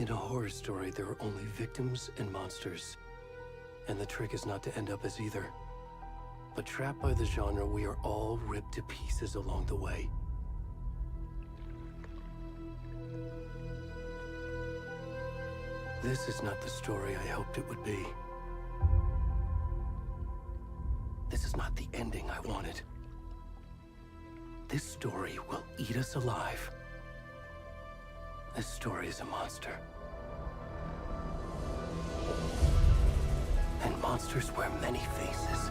In a horror story, there are only victims and monsters. And the trick is not to end up as either. But trapped by the genre, we are all ripped to pieces along the way. This is not the story I hoped it would be. This is not the ending I wanted. This story will eat us alive. This story is a monster. And monsters wear many faces.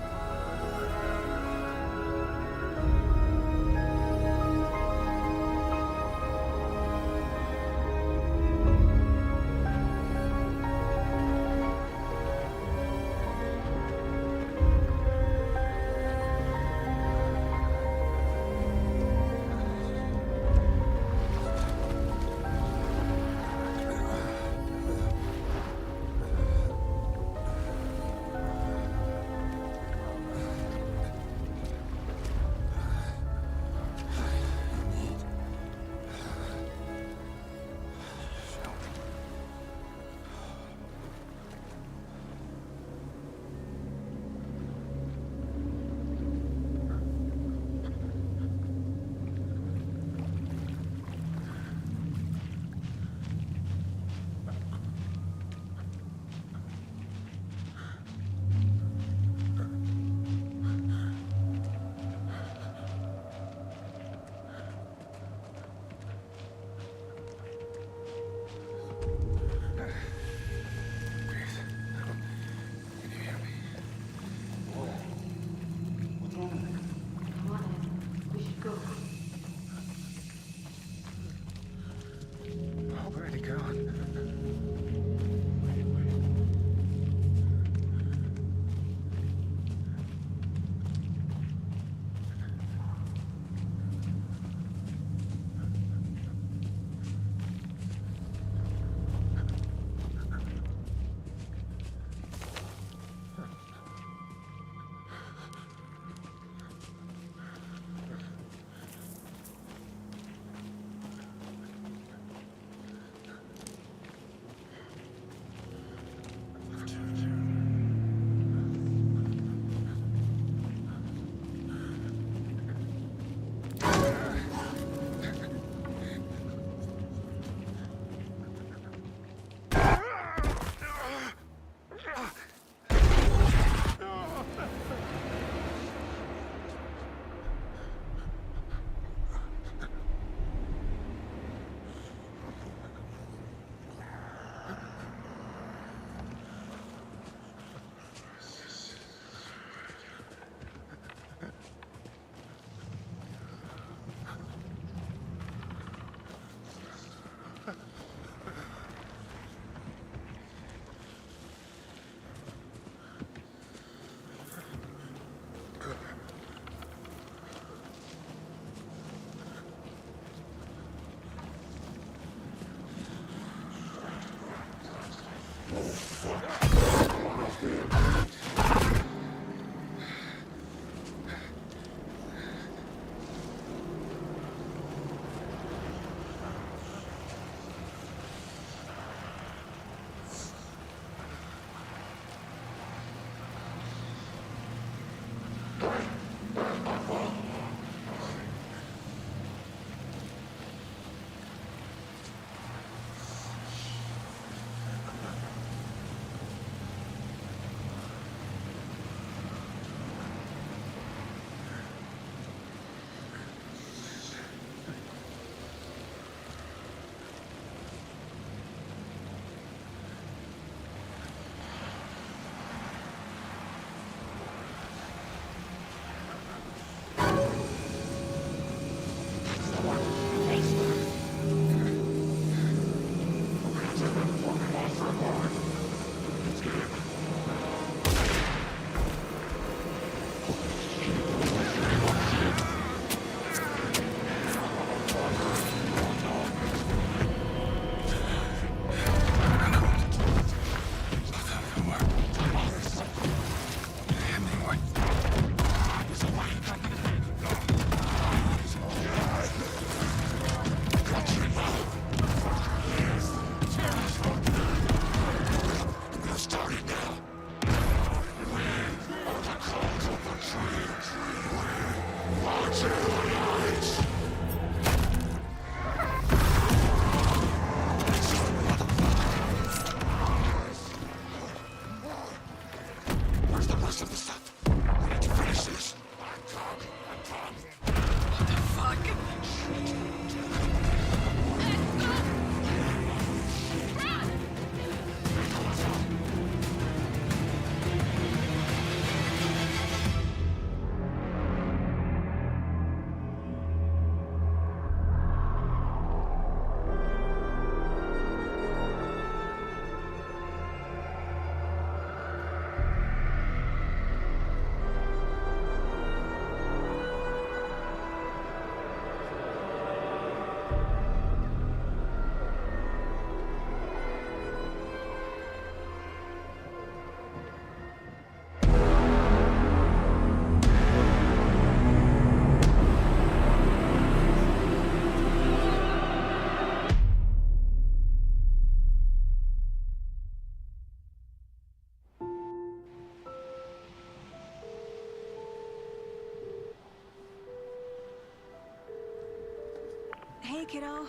Hey, kiddo.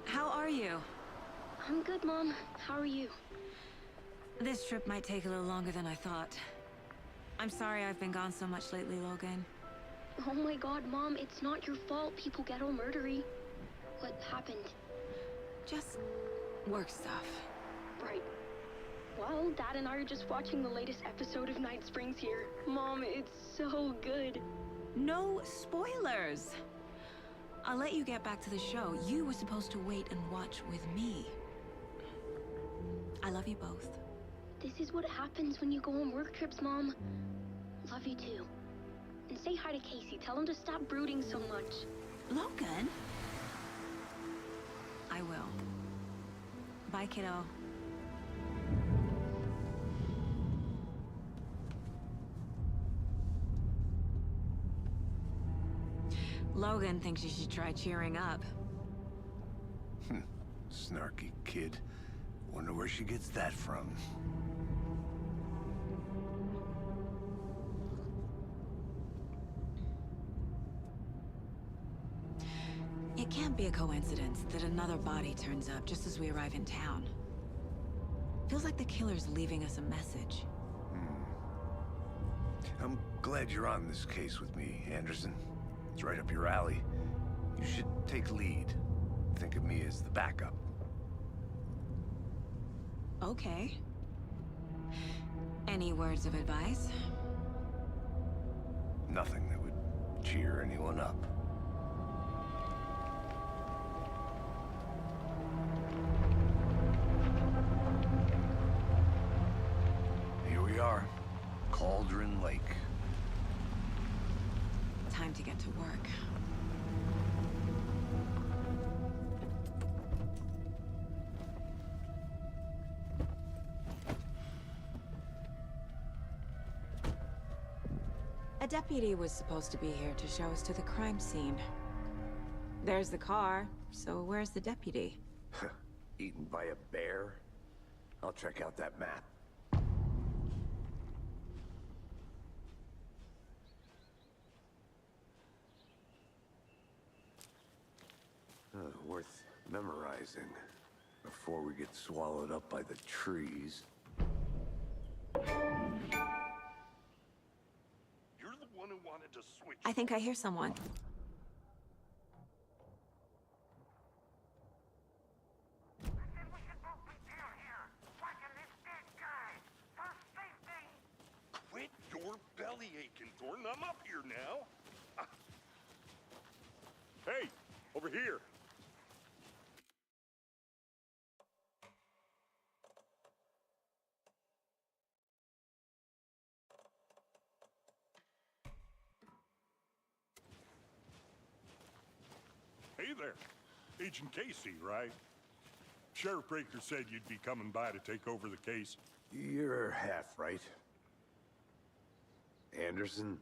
How are you? I'm good, Mom. How are you? This trip might take a little longer than I thought. I'm sorry I've been gone so much lately, Logan. Oh my god, Mom, it's not your fault people get all murdery. What happened? Just work stuff. Right. Well, Dad and I are just watching the latest episode of Night Springs here. Mom, it's so good. No spoilers! I'll let you get back to the show. You were supposed to wait and watch with me. I love you both. This is what happens when you go on work trips, Mom. Love you too. And say hi to Casey. Tell him to stop brooding so much. Logan? I will. Bye, kiddo. Logan thinks you should try cheering up. Snarky kid. Wonder where she gets that from. It can't be a coincidence that another body turns up just as we arrive in town. Feels like the killer's leaving us a message. I'm glad you're on this case with me, Anderson. It's right up your alley. You should take lead. Think of me as the backup. Okay. Any words of advice? Nothing that would cheer anyone up. Here we are. Cauldron Lake. Time to get to work. A deputy was supposed to be here to show us to the crime scene. There's the car, so where's the deputy? Eaten by a bear? I'll check out that map. Worth memorizing before we get swallowed up by the trees. You're the one who wanted to switch. I think I hear someone. Quit your belly aching, Thornton. I'm up here now. Hey, over here. Hey there. Agent Casey, right? Sheriff Breaker said you'd be coming by to take over the case. You're half right. Anderson?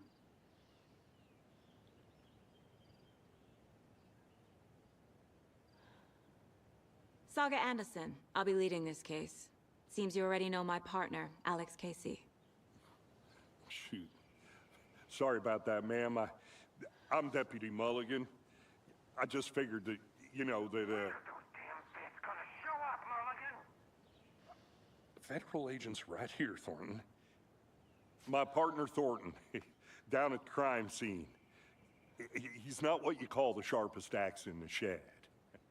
Saga Anderson. I'll be leading this case. Seems you already know my partner, Alex Casey. Shoot. Sorry about that, ma'am. I'm Deputy Mulligan. I just figured that, you know, that, Federal agent's right here, Thornton. My partner, Thornton, down at the crime scene. He's not what you call the sharpest axe in the shed.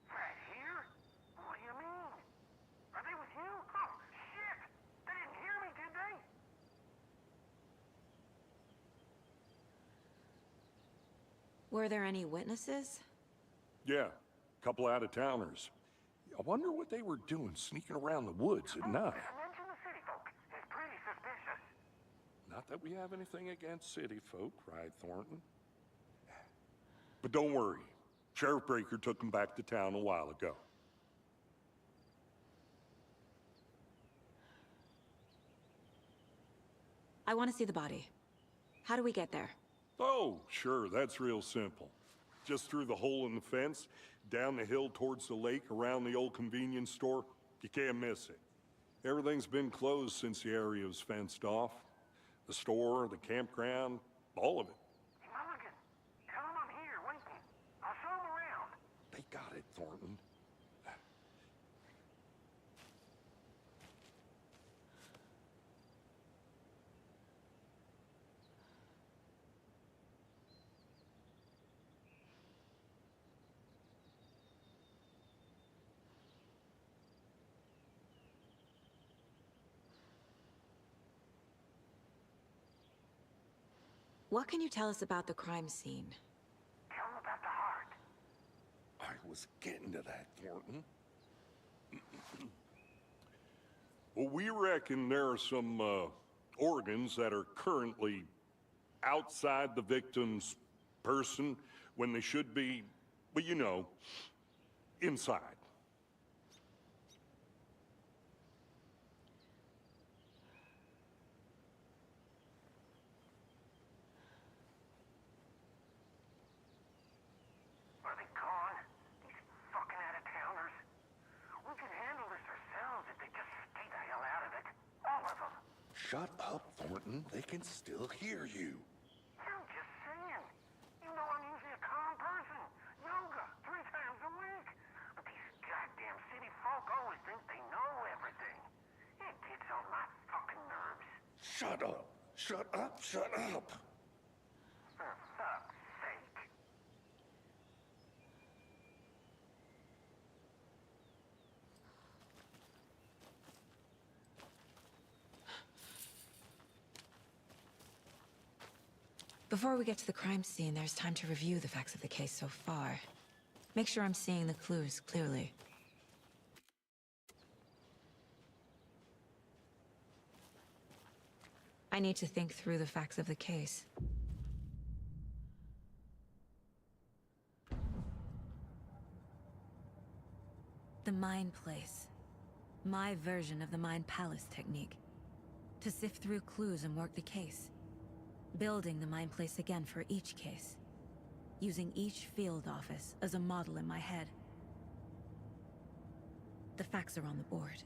Right here? What do you mean? Are they with you? Oh, shit! They didn't hear me, did they? Were there any witnesses? Yeah, a couple out-of-towners. I wonder what they were doing sneaking around the woods at night. Mention the city folk. It's pretty suspicious. Not that we have anything against city folk, right, Thornton? But don't worry. Sheriff Breaker took them back to town a while ago. I want to see the body. How do we get there? Oh, sure, that's real simple. Just through the hole in the fence, down the hill towards the lake, around the old convenience store. You can't miss it. Everything's been closed since the area was fenced off. The store, the campground, all of it. Mulligan, tell them I'm here, waiting. I'll show them around. They got it, Thornton. What can you tell us about the crime scene? Tell him about the heart. I was getting to that, Thornton. Well, we reckon there are some organs that are currently outside the victim's person when they should be, well, you know, inside. Are they gone? These fucking out-of-towners? We can handle this ourselves if they just stay the hell out of it. All of them. Shut up, Thornton. They can still hear you. I'm just saying. You know I'm usually a calm person. Yoga 3 times a week. But these goddamn city folk always think they know everything. It gets on my fucking nerves. Shut up. Shut up. Shut up. For fuck's sake. Before we get to the crime scene, there's time to review the facts of the case so far. Make sure I'm seeing the clues clearly. I need to think through the facts of the case. The Mind Place. My version of the Mind Palace technique. To sift through clues and work the case. Building the Mind Place again for each case. Using each field office as a model in my head. The facts are on the board.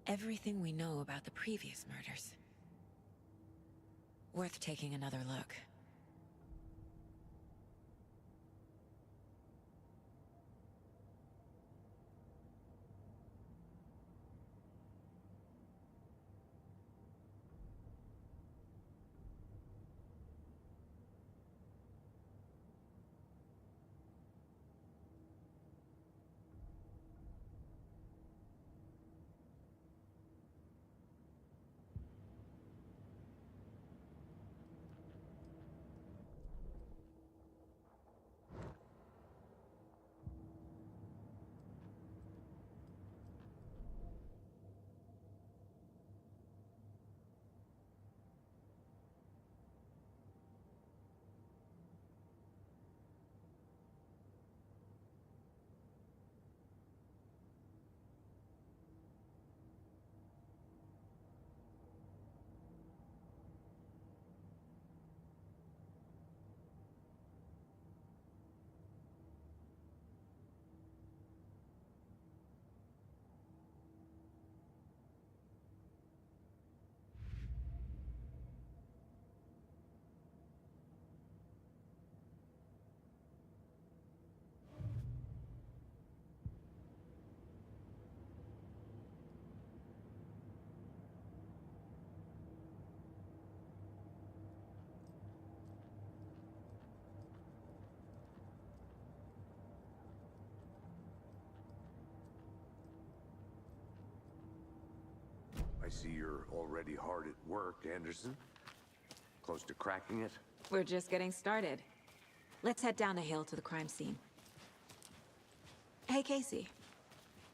Everything we know about the previous murders. Worth taking another look. I see you're already hard at work, Anderson. Close to cracking it? We're just getting started. Let's head down the hill to the crime scene. Hey, Casey.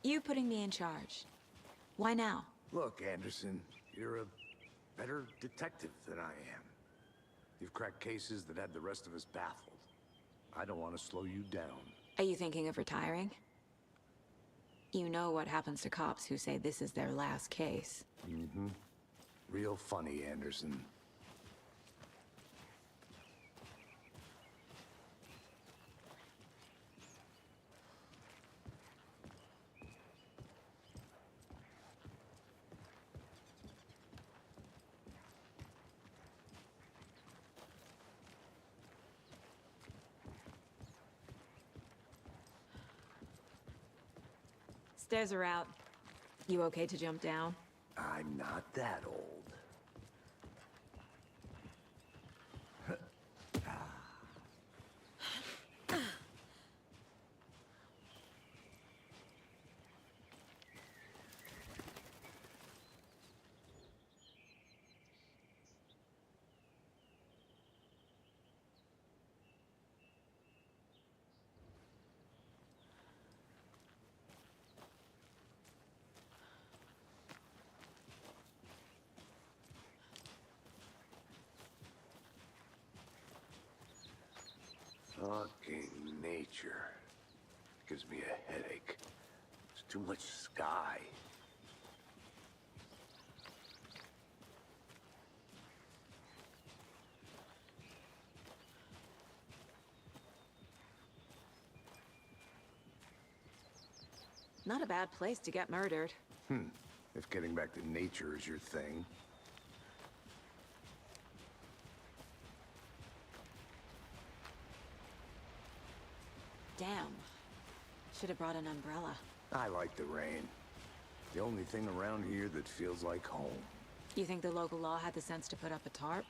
You putting me in charge. Why now? Look, Anderson, you're a better detective than I am. You've cracked cases that had the rest of us baffled. I don't want to slow you down. Are you thinking of retiring? You know what happens to cops who say this is their last case. Mm-hmm. Real funny, Anderson. Stairs are out. You okay to jump down? I'm not that old. Fucking nature. Gives me a headache. There's too much sky. Not a bad place to get murdered. If getting back to nature is your thing. Damn. Should have brought an umbrella. I like the rain. The only thing around here that feels like home. You think the local law had the sense to put up a tarp?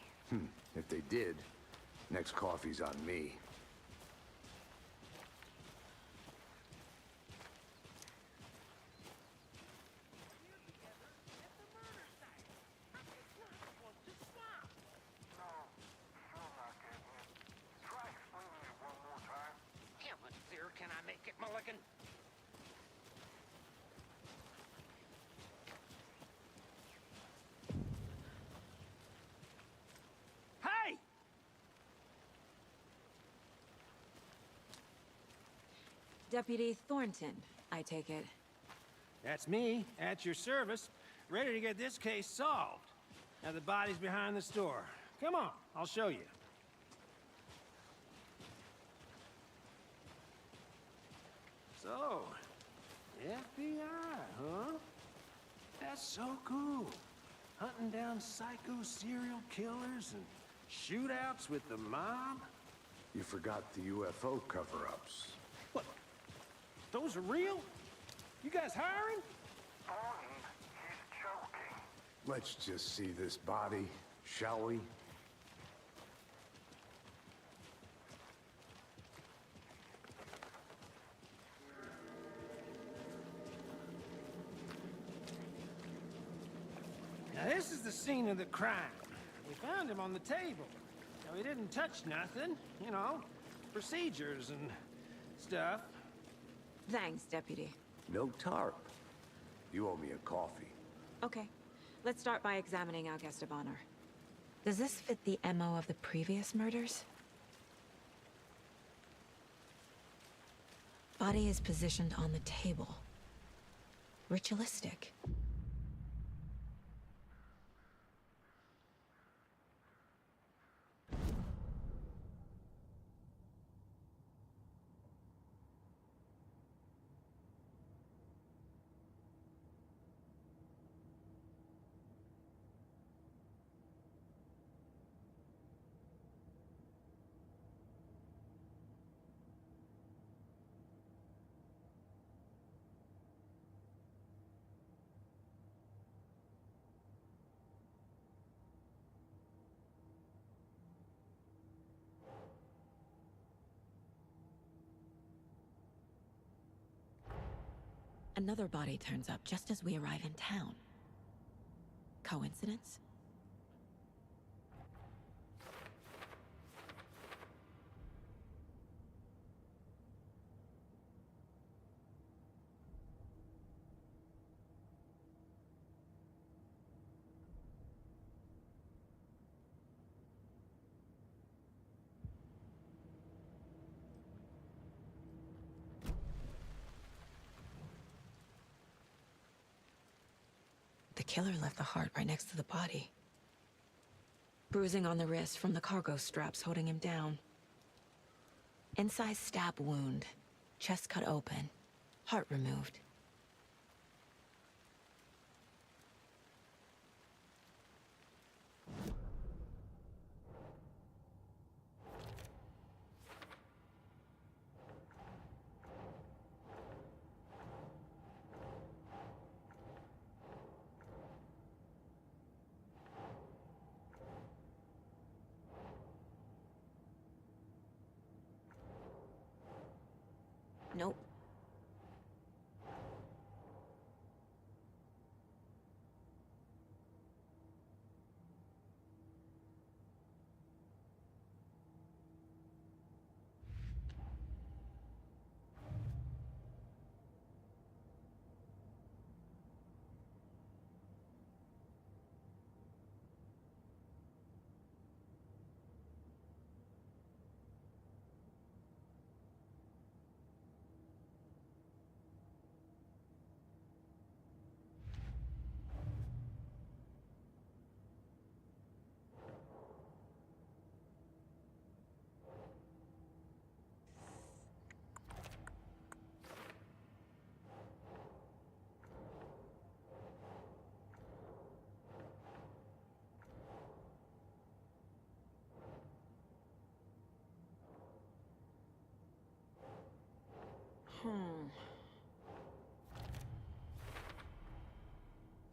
If they did, next coffee's on me. How much clearer can I make it, Mulligan? Hey! Deputy Thornton, I take it. That's me, at your service, ready to get this case solved. Now the body's behind the store. Come on, I'll show you. So, FBI, huh? That's so cool. Hunting down psycho serial killers and shootouts with the mob. You forgot the UFO cover-ups. What? Those are real? You guys hiring? Bonnie, he's joking. Let's just see this body, shall we? Now this is the scene of the crime. We found him on the table. Now he didn't touch nothing, you know, procedures and stuff. Thanks, Deputy. No tarp. You owe me a coffee. Okay. Let's start by examining our guest of honor. Does this fit the MO of the previous murders? Body is positioned on the table. Ritualistic. Another body turns up just as we arrive in town. Coincidence? The killer left the heart right next to the body. Bruising on the wrist from the cargo straps holding him down. Incised stab wound. Chest cut open. Heart removed. Nope.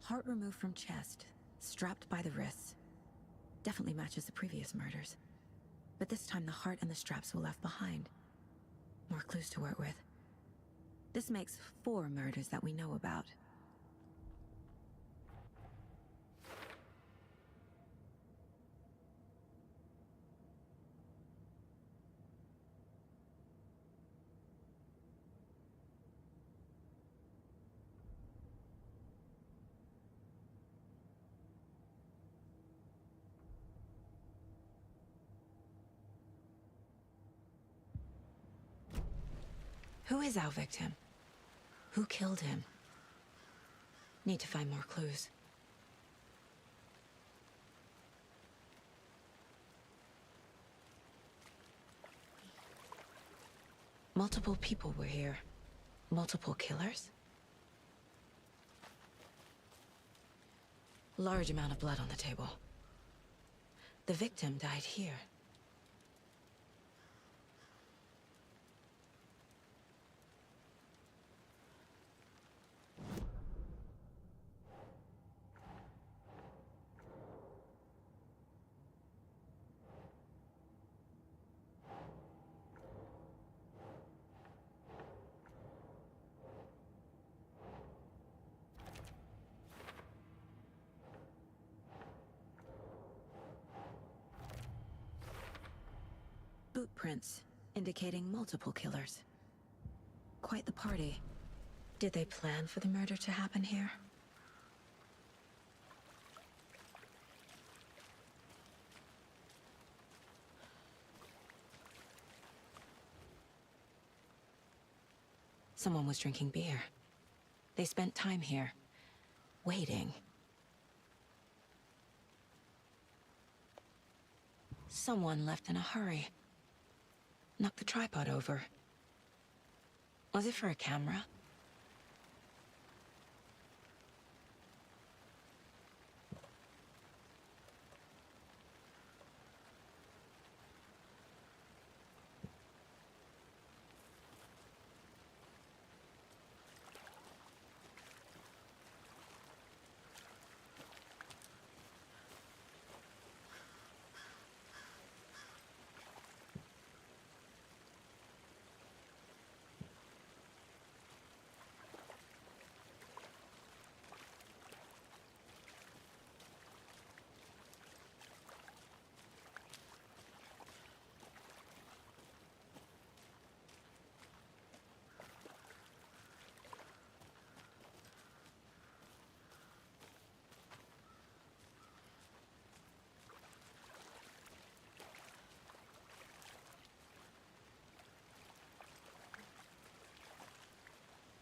Heart removed from chest, strapped by the wrists. Definitely matches the previous murders. But this time the heart and the straps were left behind. More clues to work with. This makes 4 murders that we know about. Who is our victim? Who killed him? Need to find more clues. Multiple people were here. Multiple killers? Large amount of blood on the table. The victim died here. Boot prints, indicating multiple killers. Quite the party. Did they plan for the murder to happen here? Someone was drinking beer. They spent time here, waiting. Someone left in a hurry. Knocked the tripod over. Was it for a camera?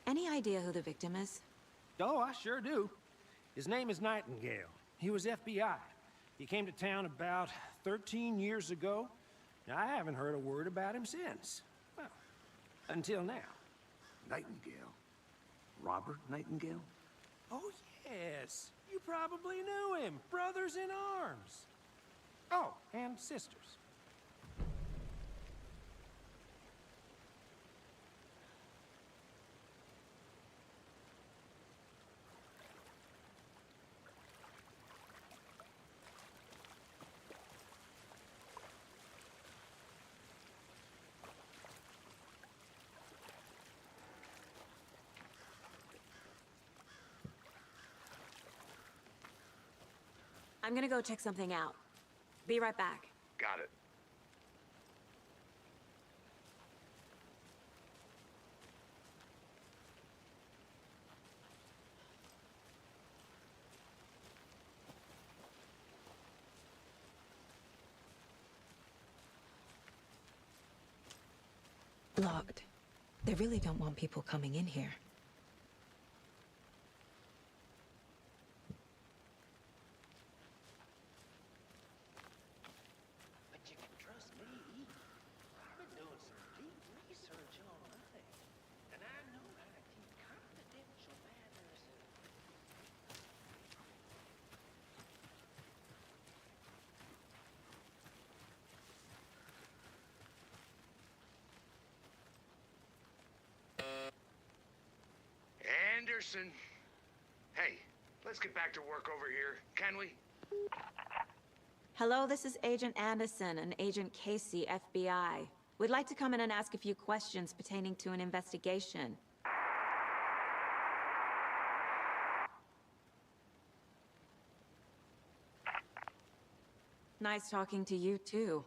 Any idea who the victim is? Oh, I sure do. His name is Nightingale. He was FBI. He came to town about 13 years ago. Now, I haven't heard a word about him since. Well, until now. Nightingale? Robert Nightingale? Oh, yes. You probably knew him. Brothers in arms. Oh, and sisters. I'm gonna go check something out. Be right back. Got it. Locked. They really don't want people coming in here. But you can trust me. I've been doing some deep research online. And I know how to keep confidential matters. Anderson. Hey, let's get back to work over here, can we? Hello, this is Agent Anderson and Agent Casey, FBI. We'd like to come in and ask a few questions pertaining to an investigation. Nice talking to you, too.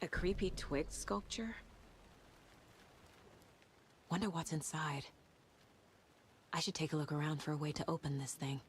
A creepy twig sculpture? Wonder what's inside. I should take a look around for a way to open this thing.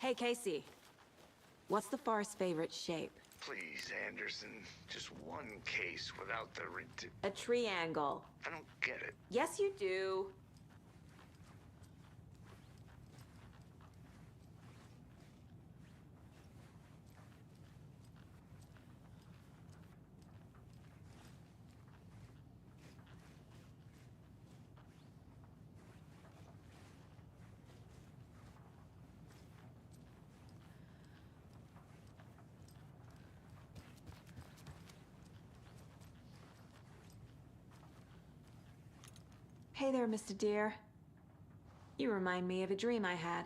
Hey, Casey. What's the far's favorite shape? Please, Anderson. Just one case without the A triangle. I don't get it. Yes, you do. Hey there, Mr. Deer. You remind me of a dream I had.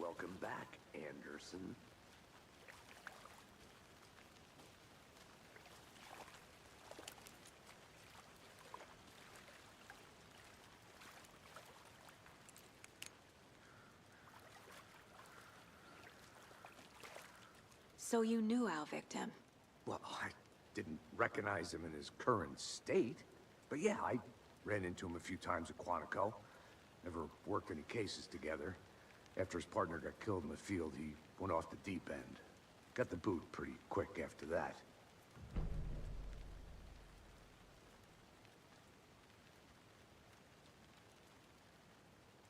Welcome back, Anderson. So you knew our victim? Well, I didn't recognize him in his current state. But yeah, I ran into him a few times at Quantico. Never worked any cases together. After his partner got killed in the field, he went off the deep end. Got the boot pretty quick after that.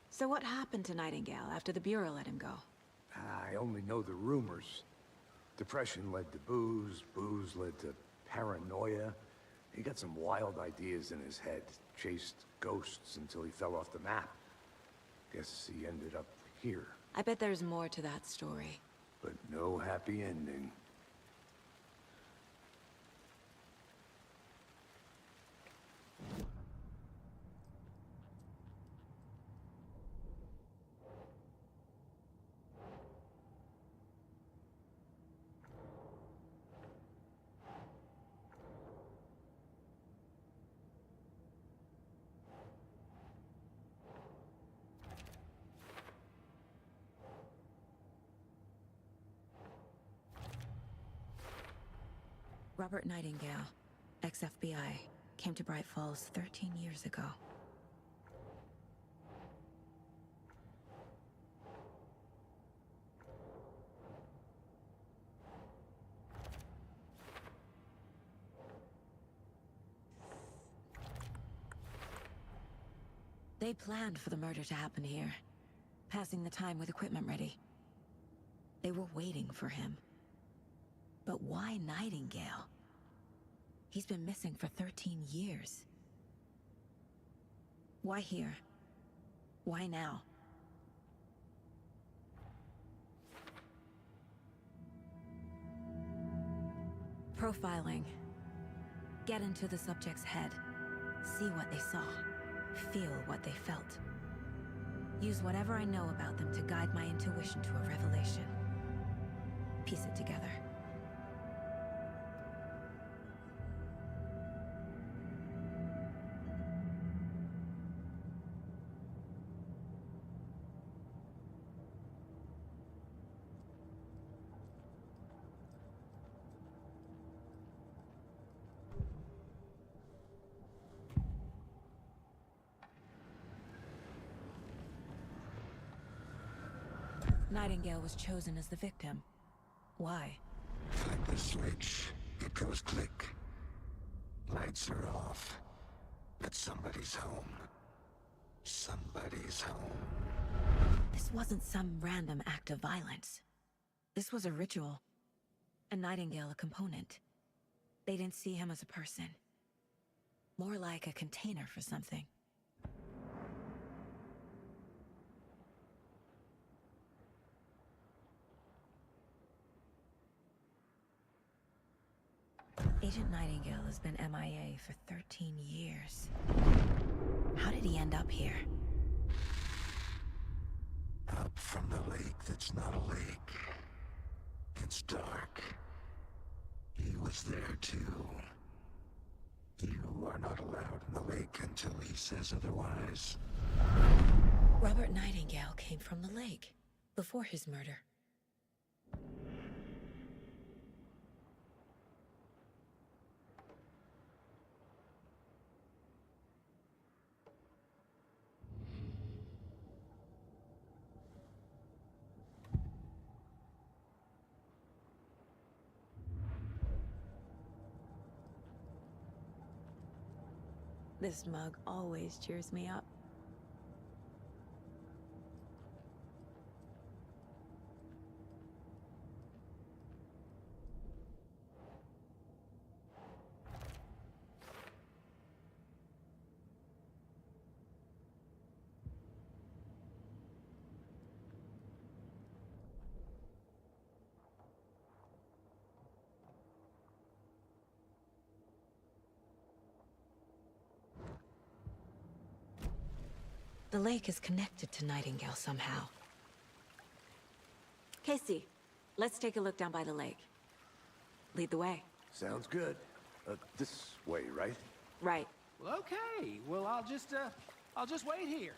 So what happened to Nightingale after the Bureau let him go? I only know the rumors. Depression led to booze, booze led to paranoia. He got some wild ideas in his head, chased ghosts until he fell off the map. Guess he ended up here, I bet there's more to that story. but no happy ending. Robert Nightingale, ex-FBI, came to Bright Falls 13 years ago. They planned for the murder to happen here, passing the time with equipment ready. They were waiting for him. But why Nightingale? He's been missing for 13 years. Why here? Why now? Profiling. Get into the subject's head. See what they saw. Feel what they felt. Use whatever I know about them to guide my intuition to a revelation. Piece it together. Nightingale was chosen as the victim. Why? Flip the switch, it goes click. Lights are off. But somebody's home. Somebody's home. This wasn't some random act of violence. This was a ritual. And Nightingale a component. They didn't see him as a person. More like a container for something. Agent Nightingale has been MIA for 13 years. How did he end up here? Up from the lake that's not a lake. It's dark. He was there too. You are not allowed in the lake until he says otherwise. Robert Nightingale came from the lake, before his murder. This mug always cheers me up. The lake is connected to Nightingale somehow. Casey, let's take a look down by the lake. Lead the way. Sounds good. This way, right? Right. Well, okay. Well, I'll just wait here.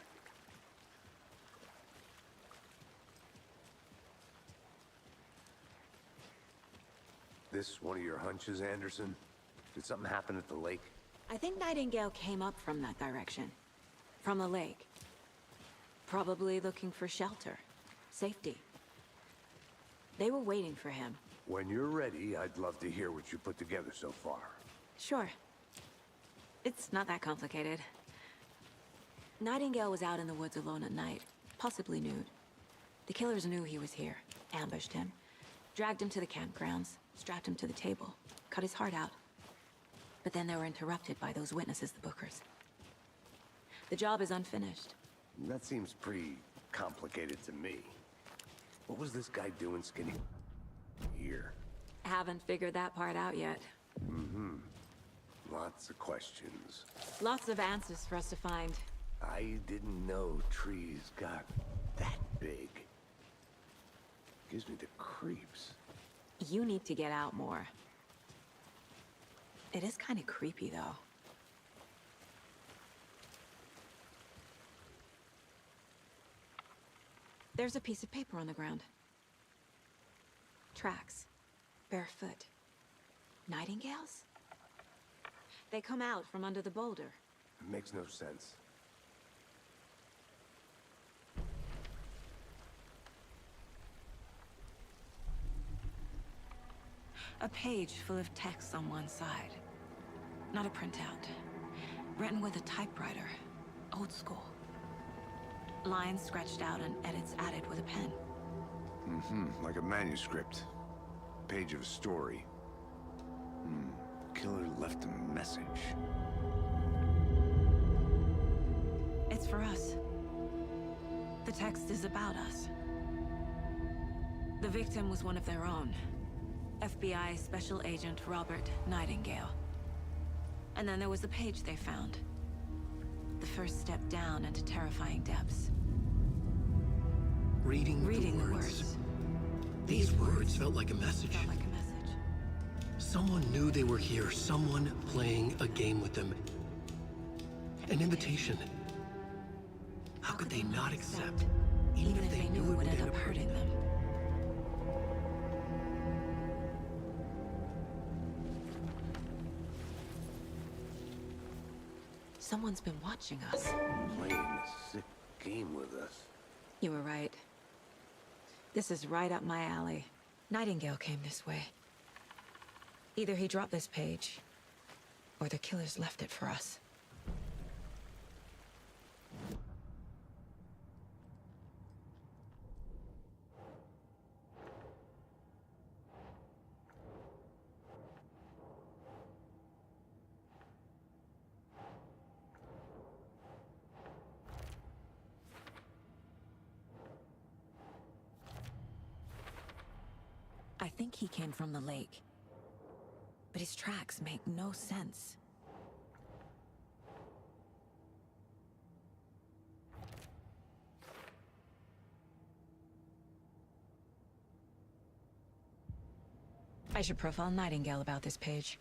This one of your hunches, Anderson? Did something happen at the lake? I think Nightingale came up from that direction. From the lake. Probably looking for shelter. Safety. They were waiting for him. When you're ready, I'd love to hear what you put together so far. Sure. It's not that complicated. Nightingale was out in the woods alone at night, possibly nude. The killers knew he was here, ambushed him, dragged him to the campgrounds, strapped him to the table, cut his heart out. But then they were interrupted by those witnesses, the Bookers. The job is unfinished. That seems pretty complicated to me. What was this guy doing skinny here? Haven't figured that part out yet. Lots of questions. Lots of answers for us to find. I didn't know trees got that big. Gives me the creeps. You need to get out more. It is kind of creepy, though. There's a piece of paper on the ground. Tracks. Barefoot. Nightingales? They come out from under the boulder. It makes no sense. A page full of text on one side. Not a printout. Written with a typewriter. Old school. Lines scratched out and edits added with a pen. Like a manuscript. Page of a story. Killer left a message. It's for us. The text is about us. The victim was one of their own. FBI Special Agent Robert Nightingale. And then there was the page they found. The first step down into terrifying depths. Reading Reading the words. These words felt like a message. Felt like a message. Someone knew they were here, someone playing a game with them. An invitation. How could they not accept, even if they knew it would end up hurting them? Someone's been watching us. Playing a sick game with us. You were right. This is right up my alley. Nightingale came this way. Either he dropped this page, or the killers left it for us. I think he came from the lake. But his tracks make no sense. I should profile Nightingale about this page.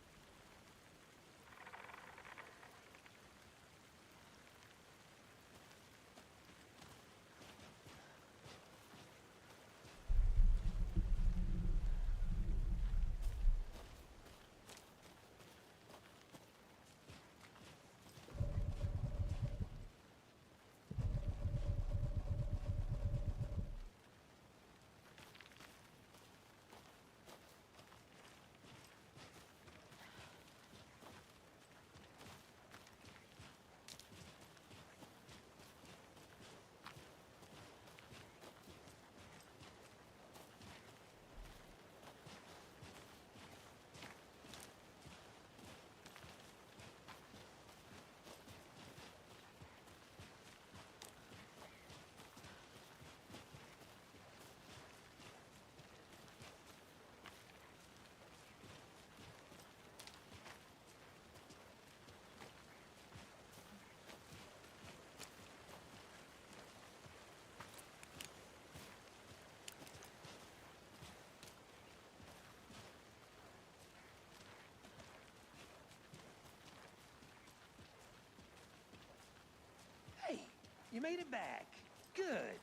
You made it back. Good.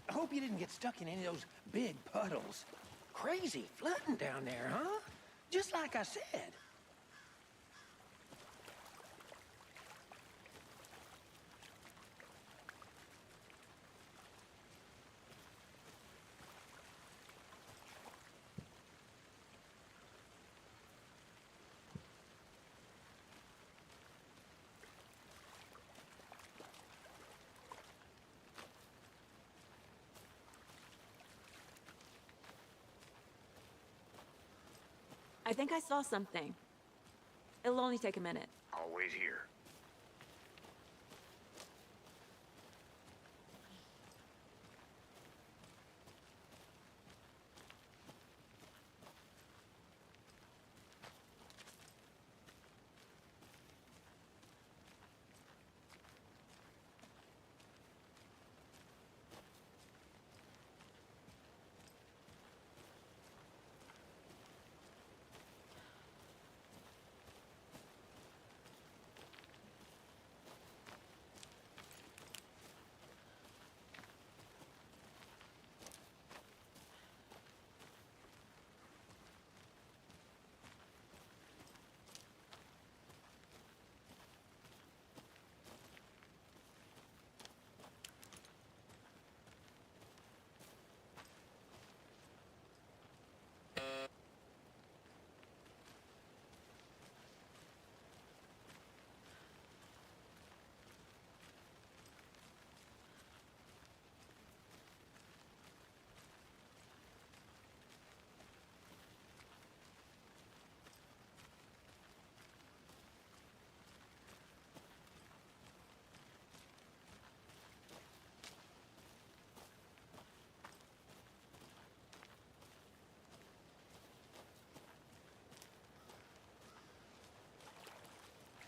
I hope you didn't get stuck in any of those big puddles. Crazy flooding down there, huh? Just like I said. I think I saw something. It'll only take a minute. I'll wait here.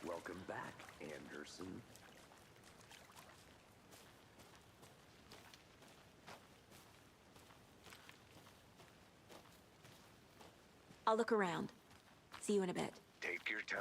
Welcome back, Anderson. I'll look around. See you in a bit. Take your time.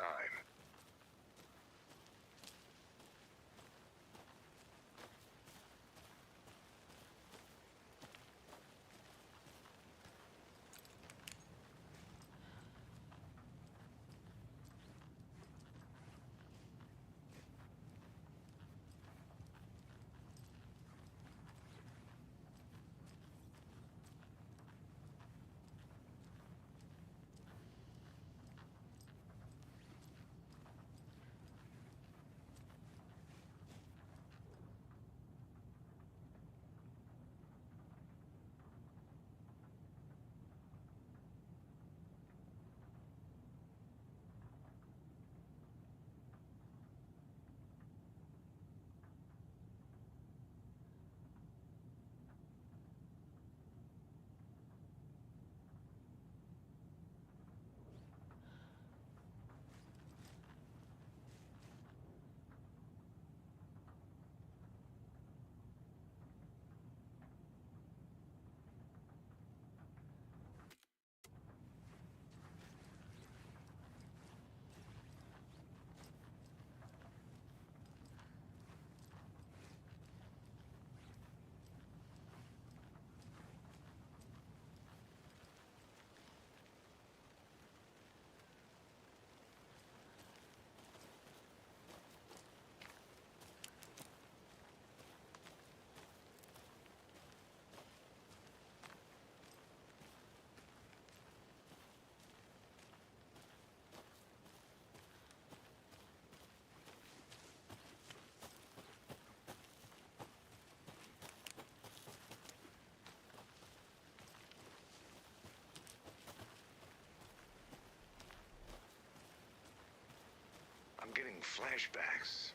I'm getting flashbacks.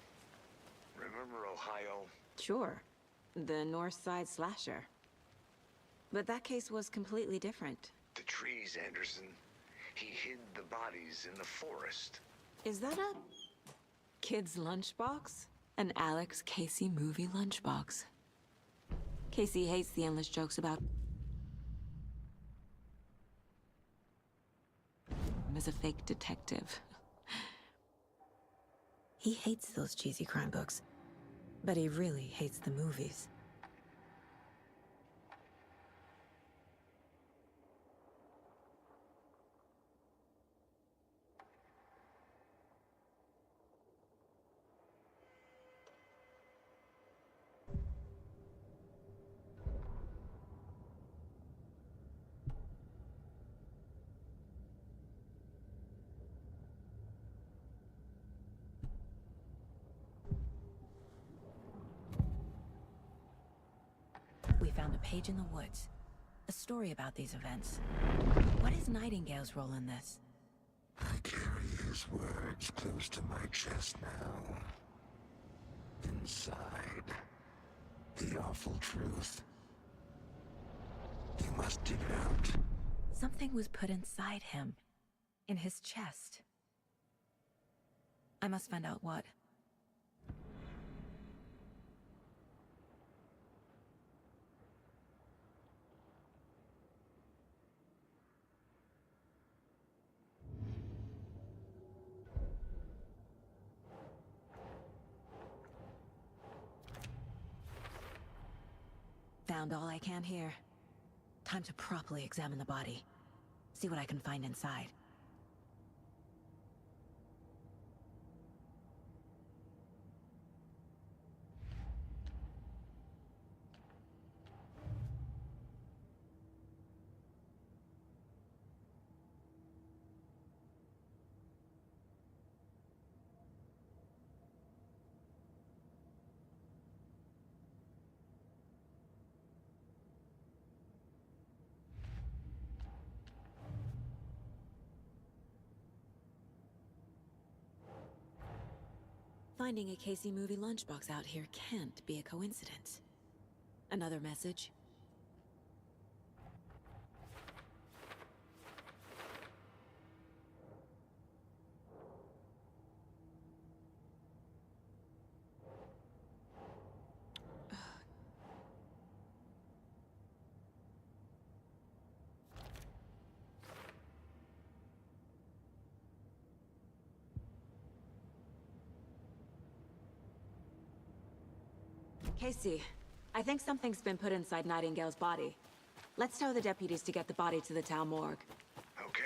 Remember Ohio? Sure. The North Side slasher. But that case was completely different. The trees, Anderson. He hid the bodies in the forest. Is that a kid's lunchbox? An Alex Casey movie lunchbox. Casey hates the endless jokes about him as a fake detective. He hates those cheesy crime books. But he really hates the movies. We found a page in the woods. A story about these events. What is Nightingale's role in this? I carry his words close to my chest now. Inside, the awful truth. You must dig it out. Something was put inside him. In his chest. I must find out what. Found all I can here. Time to properly examine the body. See what I can find inside. Finding a Casey movie lunchbox out here can't be a coincidence. Another message? Casey, I think something's been put inside Nightingale's body. Let's tell the deputies to get the body to the town morgue. Okay.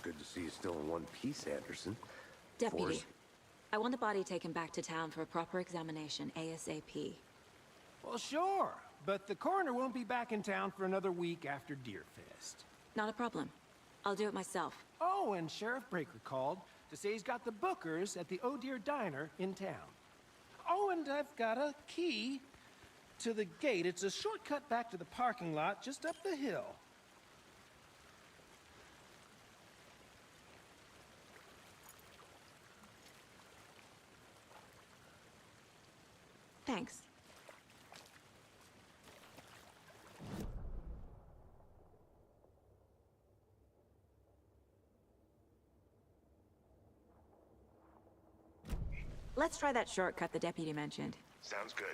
Good to see you still in one piece, Anderson. Deputy, Forrest? I want the body taken back to town for a proper examination ASAP. Well, sure, but the coroner won't be back in town for another week after Deerfest. Not a problem. I'll do it myself. Oh, and Sheriff Breaker called to say he's got the Bookers at the Oh Deer Diner in town. Oh, and I've got a key to the gate. It's a shortcut back to the parking lot just up the hill. Thanks. Let's try that shortcut the deputy mentioned. Sounds good.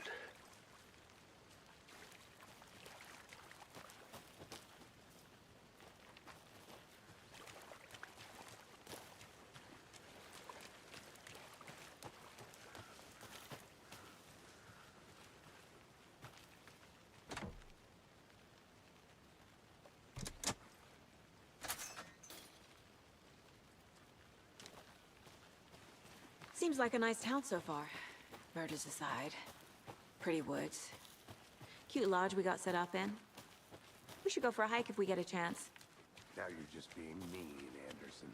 Seems like a nice town so far. Murders aside. Pretty woods. Cute lodge we got set up in. We should go for a hike if we get a chance. Now you're just being mean, Anderson.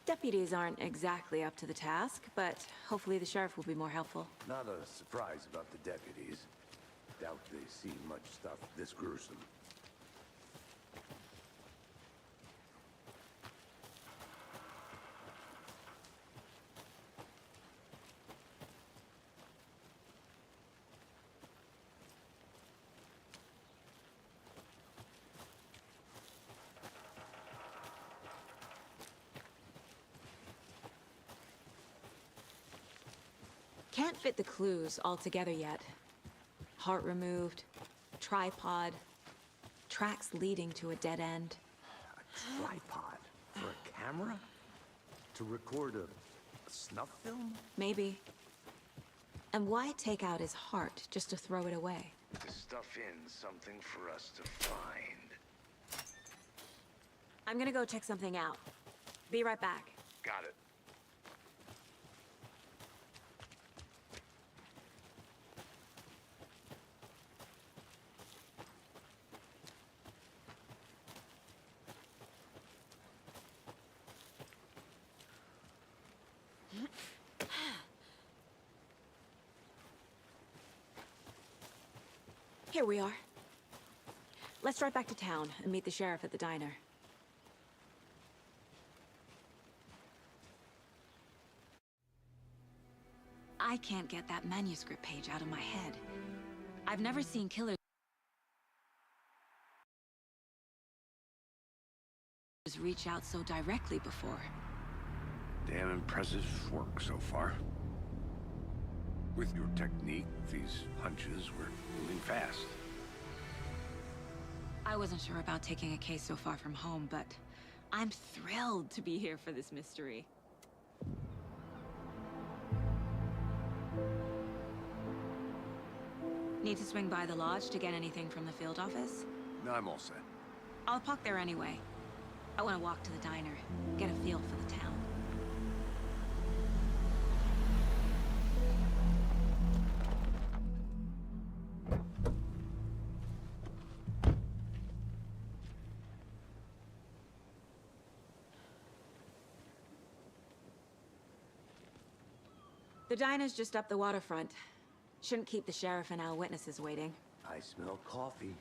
Deputies aren't exactly up to the task, but hopefully the sheriff will be more helpful. Not a surprise about the deputies. Doubt they've seen much stuff this gruesome. Can't fit the clues all together yet. Heart removed, tripod, tracks leading to a dead end. A tripod? For a camera? To record a snuff film? Maybe. And why take out his heart just to throw it away? To stuff in something for us to find. I'm gonna go check something out. Be right back. Got it. Here we are. Let's drive back to town and meet the sheriff at the diner. I can't get that manuscript page out of my head. I've never seen killers reach out so directly before. Damn impressive work so far. With your technique, these hunches were moving fast. I wasn't sure about taking a case so far from home, but I'm thrilled to be here for this mystery. Need to swing by the lodge to get anything from the field office? No, I'm all set. I'll park there anyway. I want to walk to the diner, get a feel for the town. The diner's just up the waterfront. Shouldn't keep the sheriff and our witnesses waiting. I smell coffee.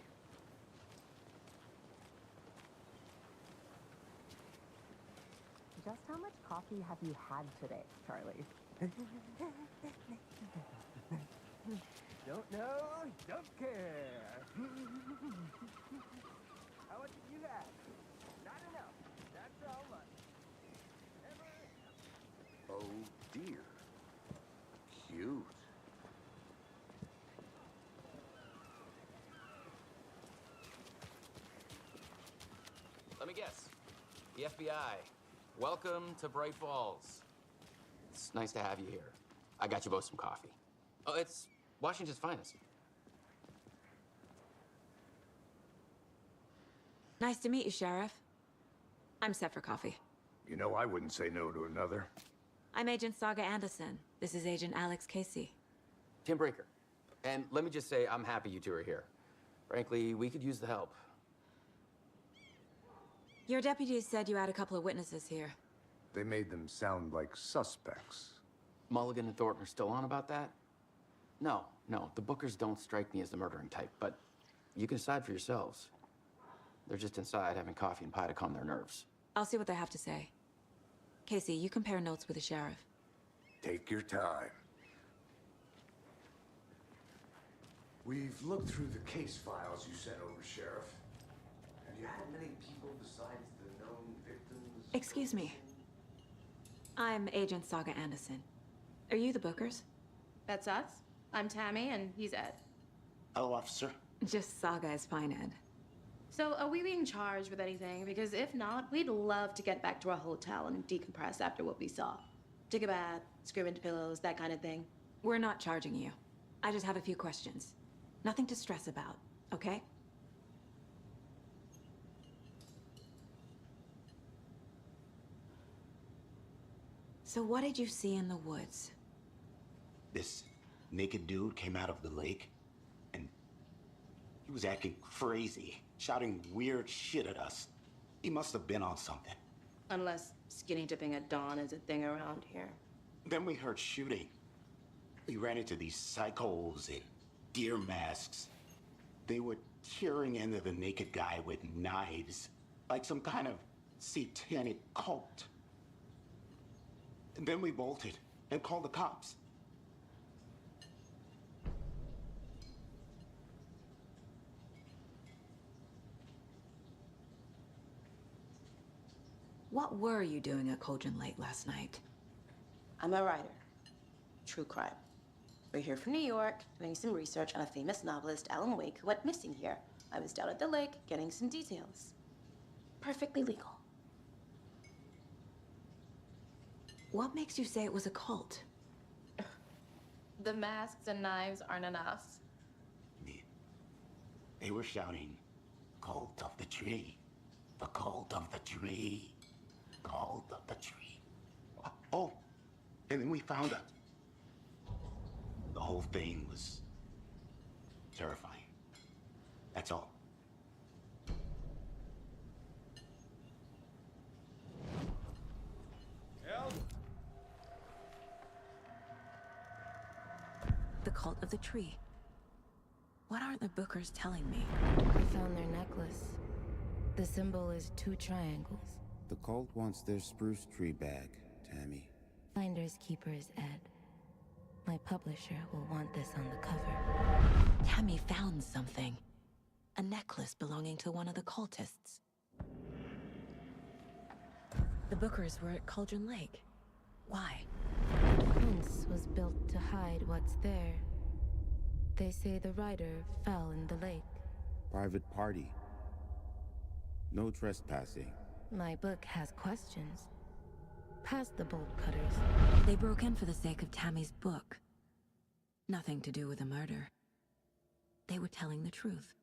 Just how much coffee have you had today, Charlie? Don't know, don't care. How much have you had? Not enough. That's all much. Oh dear. Cute. Let me guess. The FBI. Welcome to Bright Falls. It's nice to have you here. I got you both some coffee. Oh, it's Washington's finest. Nice to meet you, Sheriff. I'm set for coffee. You know, I wouldn't say no to another. I'm Agent Saga Anderson. This is Agent Alex Casey. Tim Breaker. And let me just say, I'm happy you two are here. Frankly, we could use the help. Your deputies said you had a couple of witnesses here. They made them sound like suspects. Mulligan and Thornton are still on about that? No, the Bookers don't strike me as the murdering type, but you can decide for yourselves. They're just inside having coffee and pie to calm their nerves. I'll see what they have to say. Casey, you compare notes with the sheriff. Take your time. We've looked through the case files you sent over, Sheriff. Have you had many people besides the known victims? Excuse me. I'm Agent Saga Anderson. Are you the Bookers? That's us. I'm Tammy, and he's Ed. Hello, officer. Just Saga is fine, Ed. So, are we being charged with anything? Because if not, we'd love to get back to our hotel and decompress after what we saw. Take a bath, scream into pillows, that kind of thing. We're not charging you. I just have a few questions. Nothing to stress about, okay? So what did you see in the woods? This naked dude came out of the lake, and he was acting crazy, shouting weird shit at us. He must have been on something. Unless skinny dipping at dawn is a thing around here. Then we heard shooting. We ran into these psychos in deer masks. They were tearing into the naked guy with knives, like some kind of satanic cult. And then we bolted and called the cops. What were you doing at Cauldron Lake last night? I'm a writer. True crime. We're here from New York, doing some research on a famous novelist, Alan Wake, who went missing here. I was down at the lake, getting some details. Perfectly legal. What makes you say it was a cult? The masks and knives aren't enough. They were shouting, "Cult of the tree, the cult of the tree, cult of the tree." Oh, and then we found out. The whole thing was terrifying. That's all. The cult of the tree. What aren't the Bookers telling me? I found their necklace. The symbol is 2 triangles. The cult wants their spruce tree back, Tammy. Finders keepers, Ed. My publisher will want this on the cover. Tammy found something. A necklace belonging to one of the cultists. The Bookers were at Cauldron Lake. Why? The fence was built to hide what's there. They say the rider fell in the lake. Private party. No trespassing. My book has questions. Past the bolt cutters. They broke in for the sake of Tammy's book. Nothing to do with a murder. They were telling the truth.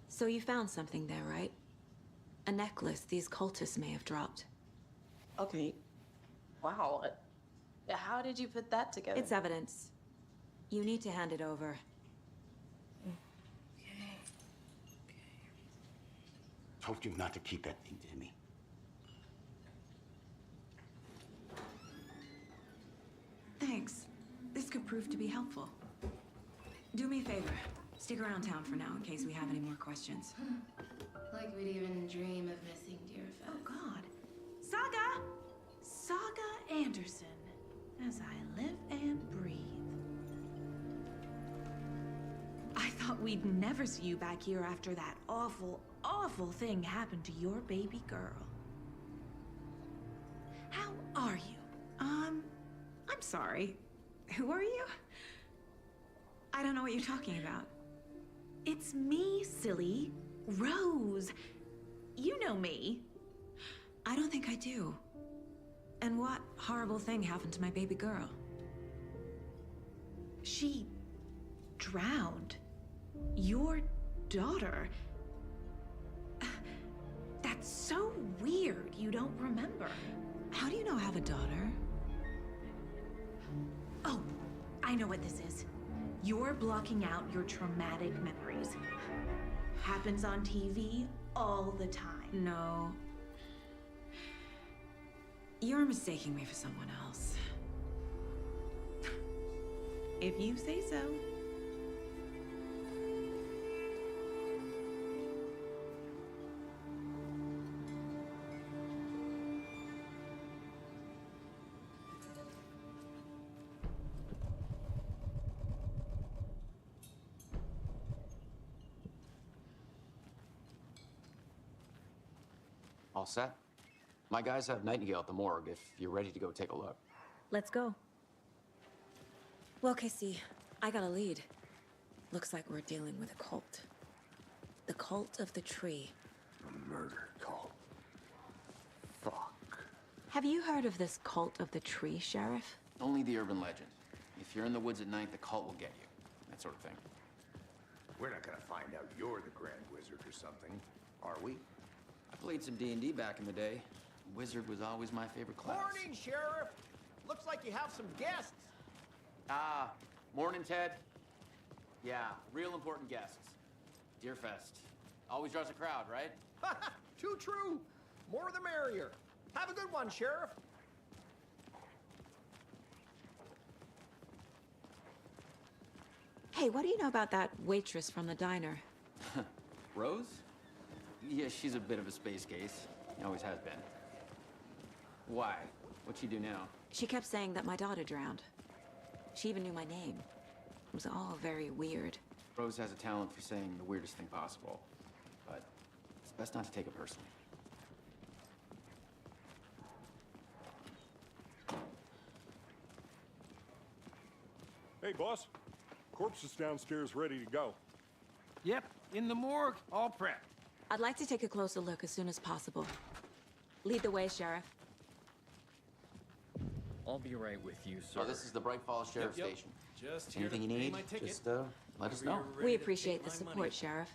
So you found something there, right? A necklace these cultists may have dropped. Okay. Wow. How did you put that together? It's evidence. You need to hand it over. Told you not to keep that thing, Timmy. Thanks. This could prove to be helpful. Do me a favor. Stick around town for now in case we have any more questions. Like we'd even dream of missing dear Fez. Oh, God. Saga! Saga Anderson. As I live and breathe. I thought we'd never see you back here after that awful, awful thing happened to your baby girl. How are you? I'm sorry. Who are you? I don't know what you're talking about. It's me, silly. Rose. You know me. I don't think I do. And what horrible thing happened to my baby girl? She drowned. Your daughter. That's so weird you don't remember. How do you know I have a daughter? Oh, I know what this is. You're blocking out your traumatic memories. Happens on TV all the time. No. You're mistaking me for someone else. If you say so. All set? My guys have Nightingale at the morgue if you're ready to go take a look. Let's go. Well, Casey, I got a lead. Looks like we're dealing with a cult. The cult of the tree. A murder cult. Fuck. Have you heard of this cult of the tree, Sheriff? Only the urban legend. If you're in the woods at night, the cult will get you. That sort of thing. We're not gonna find out you're the Grand Wizard or something, are we? I played some D&D back in the day. Wizard was always my favorite class. Morning, Sheriff! Looks like you have some guests. Ah, morning, Ted. Yeah, real important guests. Deerfest. Always draws a crowd, right? Too true. More the merrier. Have a good one, Sheriff. Hey, what do you know about that waitress from the diner? Rose? Yeah, she's a bit of a space case. Always has been. Why? What'd she do now? She kept saying that my daughter drowned. She even knew my name. It was all very weird. Rose has a talent for saying the weirdest thing possible. But it's best not to take it personally. Hey, boss. Corpse is downstairs ready to go. Yep, in the morgue, all prepped. I'd like to take a closer look as soon as possible. Lead the way, Sheriff. I'll be right with you, sir. Oh, this is the Bright Falls Sheriff Station. Just here Anything to you pay need, my ticket. just let us know. Whenever you're We ready to appreciate take the my support, money. Sheriff.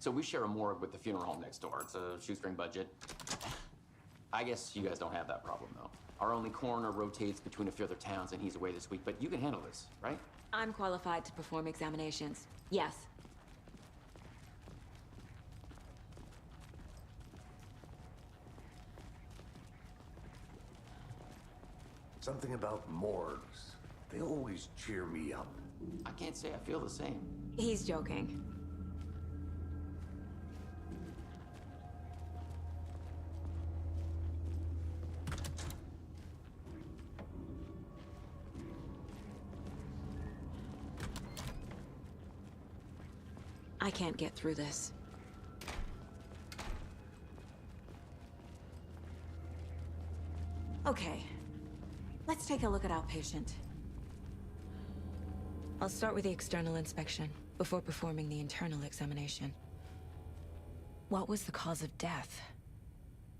So we share a morgue with the funeral home next door. It's a shoestring budget. I guess you guys don't have that problem, though. Our only coroner rotates between a few other towns, and he's away this week. But you can handle this, right? I'm qualified to perform examinations. Yes. Something about morgues. They always cheer me up. I can't say I feel the same. He's joking. I can't get through this. Okay. Let's take a look at our patient. I'll start with the external inspection before performing the internal examination. What was the cause of death?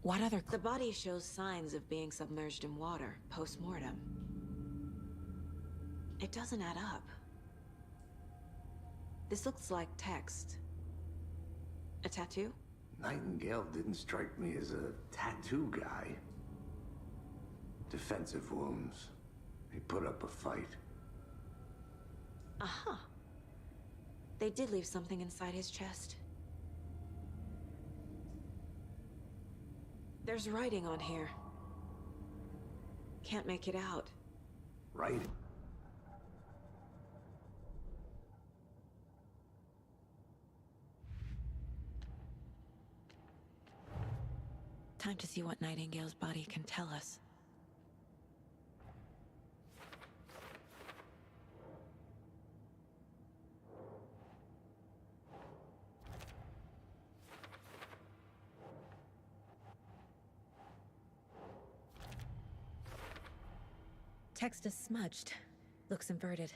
What other... The body shows signs of being submerged in water post-mortem. It doesn't add up. This looks like text. A tattoo? Nightingale didn't strike me as a tattoo guy. Defensive wounds. He put up a fight. Aha. They did leave something inside his chest. There's writing on here. Can't make it out. Right? Time to see what Nightingale's body can tell us. Text is smudged. Looks inverted.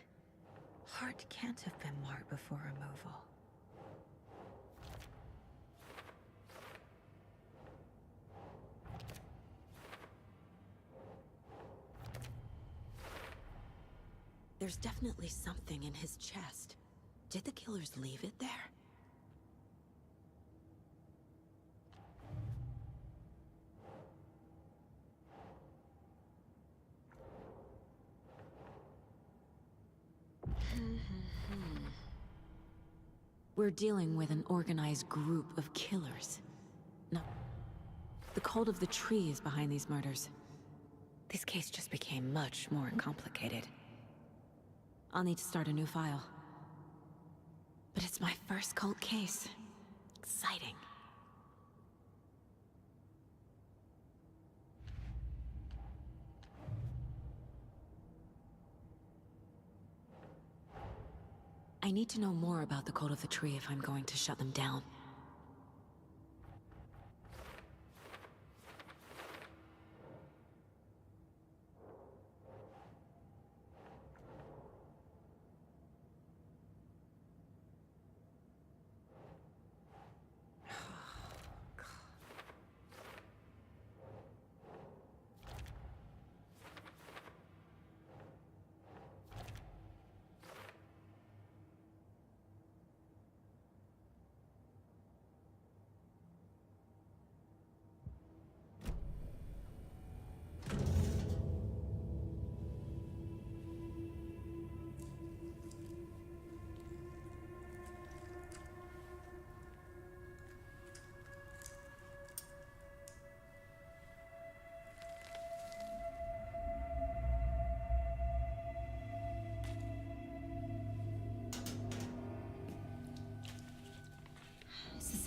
Heart can't have been marked before removal. There's definitely something in his chest. Did the killers leave it there? We're dealing with an organized group of killers. No. The cult of the tree is behind these murders. This case just became much more complicated. I'll need to start a new file. But it's my first cult case. Exciting. I need to know more about the cult of the tree if I'm going to shut them down.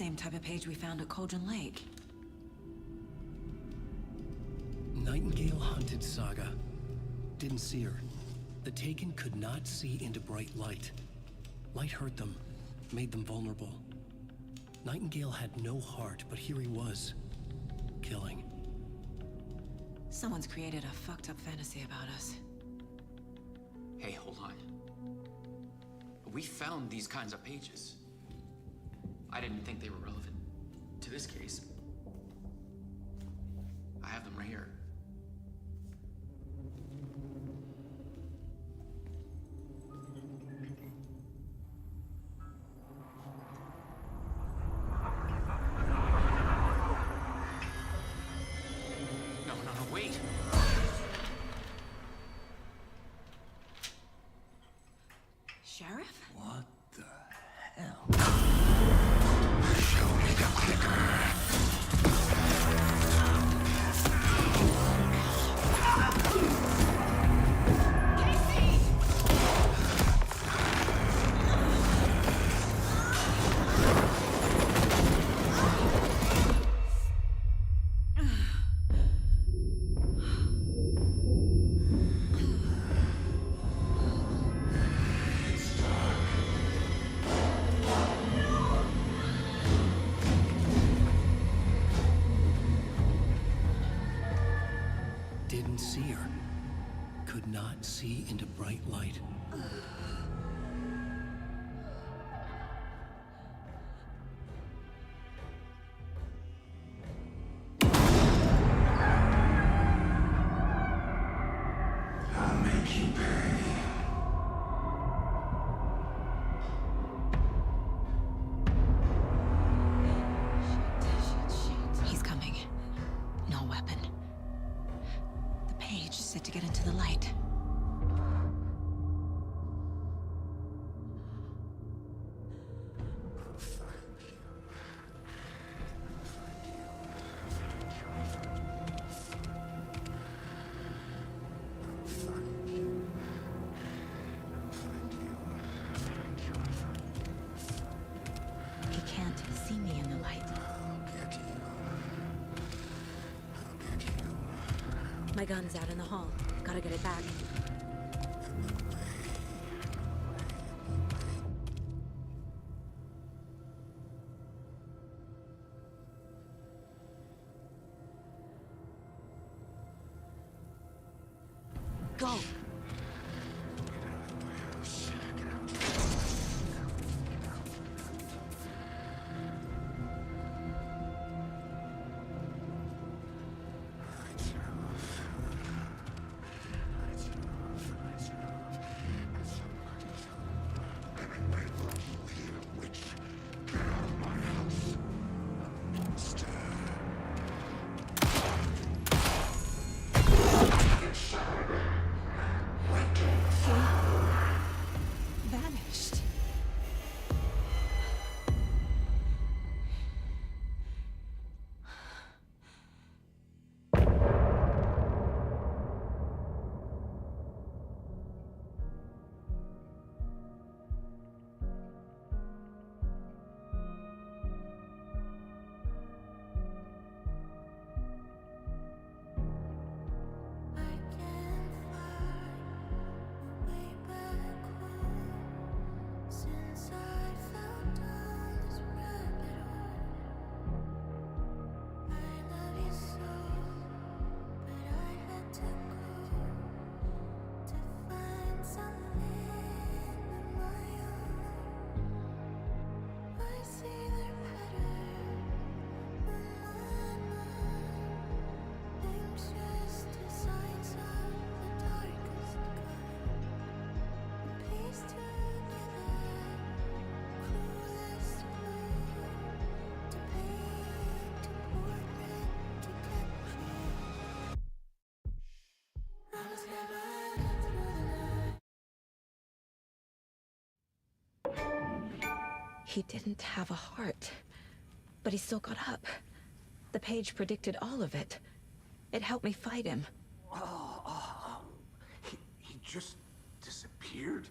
same type of page we found at Cauldron Lake. Nightingale hunted Saga. Didn't see her. The Taken could not see into bright light. Light hurt them, made them vulnerable. Nightingale had no heart, but here he was, killing. Someone's created a fucked up fantasy about us. Hey, hold on. We found these kinds of pages. I didn't think they were relevant to this case. I have them right here. No, wait. Sheriff? What the hell? Show me the clicker. Didn't see her. Could not see into bright light. I'll make you pay. He's coming. No weapon. The page said to get into the light. He can't see me in the light. My gun's out in the hall. Gotta get it back. Go! Vanished. He didn't have a heart, but he still got up. The page predicted all of it. It helped me fight him. He just disappeared?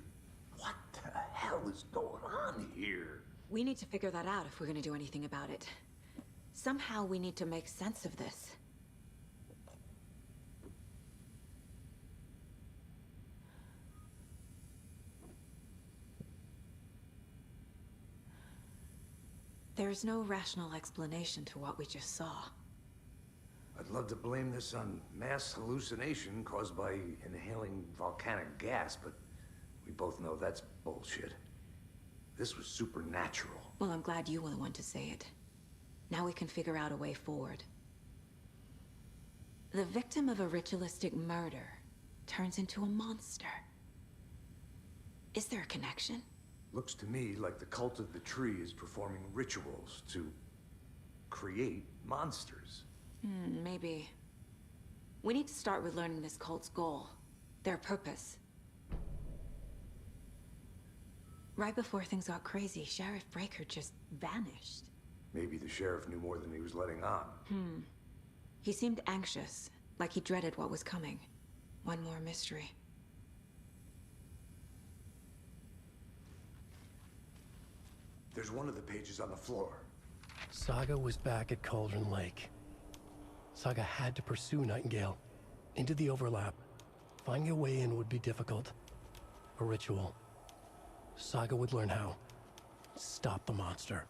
What the hell is going on here? We need to figure that out if we're gonna do anything about it. Somehow we need to make sense of this. There's no rational explanation to what we just saw. I'd love to blame this on mass hallucination caused by inhaling volcanic gas, but we both know that's bullshit. This was supernatural. Well, I'm glad you were the one to say it. Now we can figure out a way forward. The victim of a ritualistic murder turns into a monster. Is there a connection? Looks to me like the cult of the tree is performing rituals to create monsters. Maybe. We need to start with learning this cult's goal, their purpose. Right before things got crazy, Sheriff Breaker just vanished. Maybe the sheriff knew more than he was letting on. He seemed anxious, like he dreaded what was coming. One more mystery. There's one of the pages on the floor. Saga was back at Cauldron Lake. Saga had to pursue Nightingale into the overlap. Finding a way in would be difficult. A ritual. Saga would learn how. Stop the monster.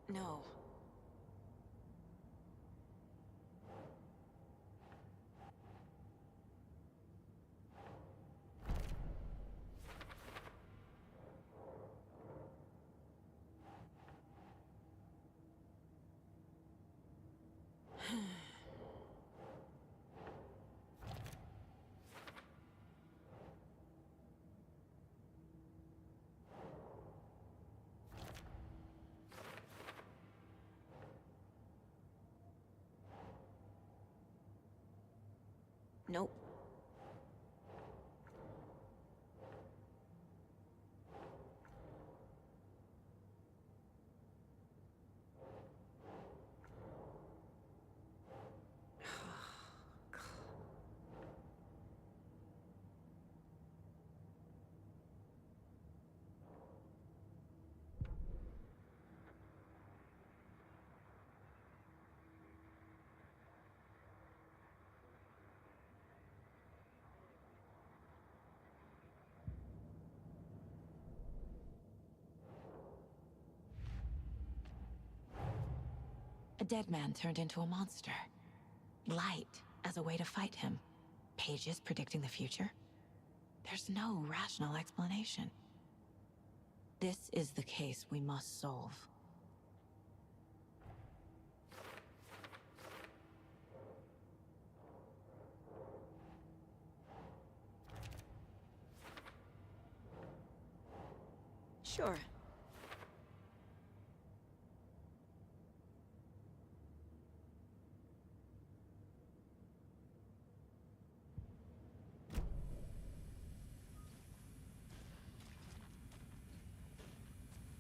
No. Nope. A dead man turned into a monster. Light as a way to fight him. Pages predicting the future. There's no rational explanation. This is the case we must solve. Sure.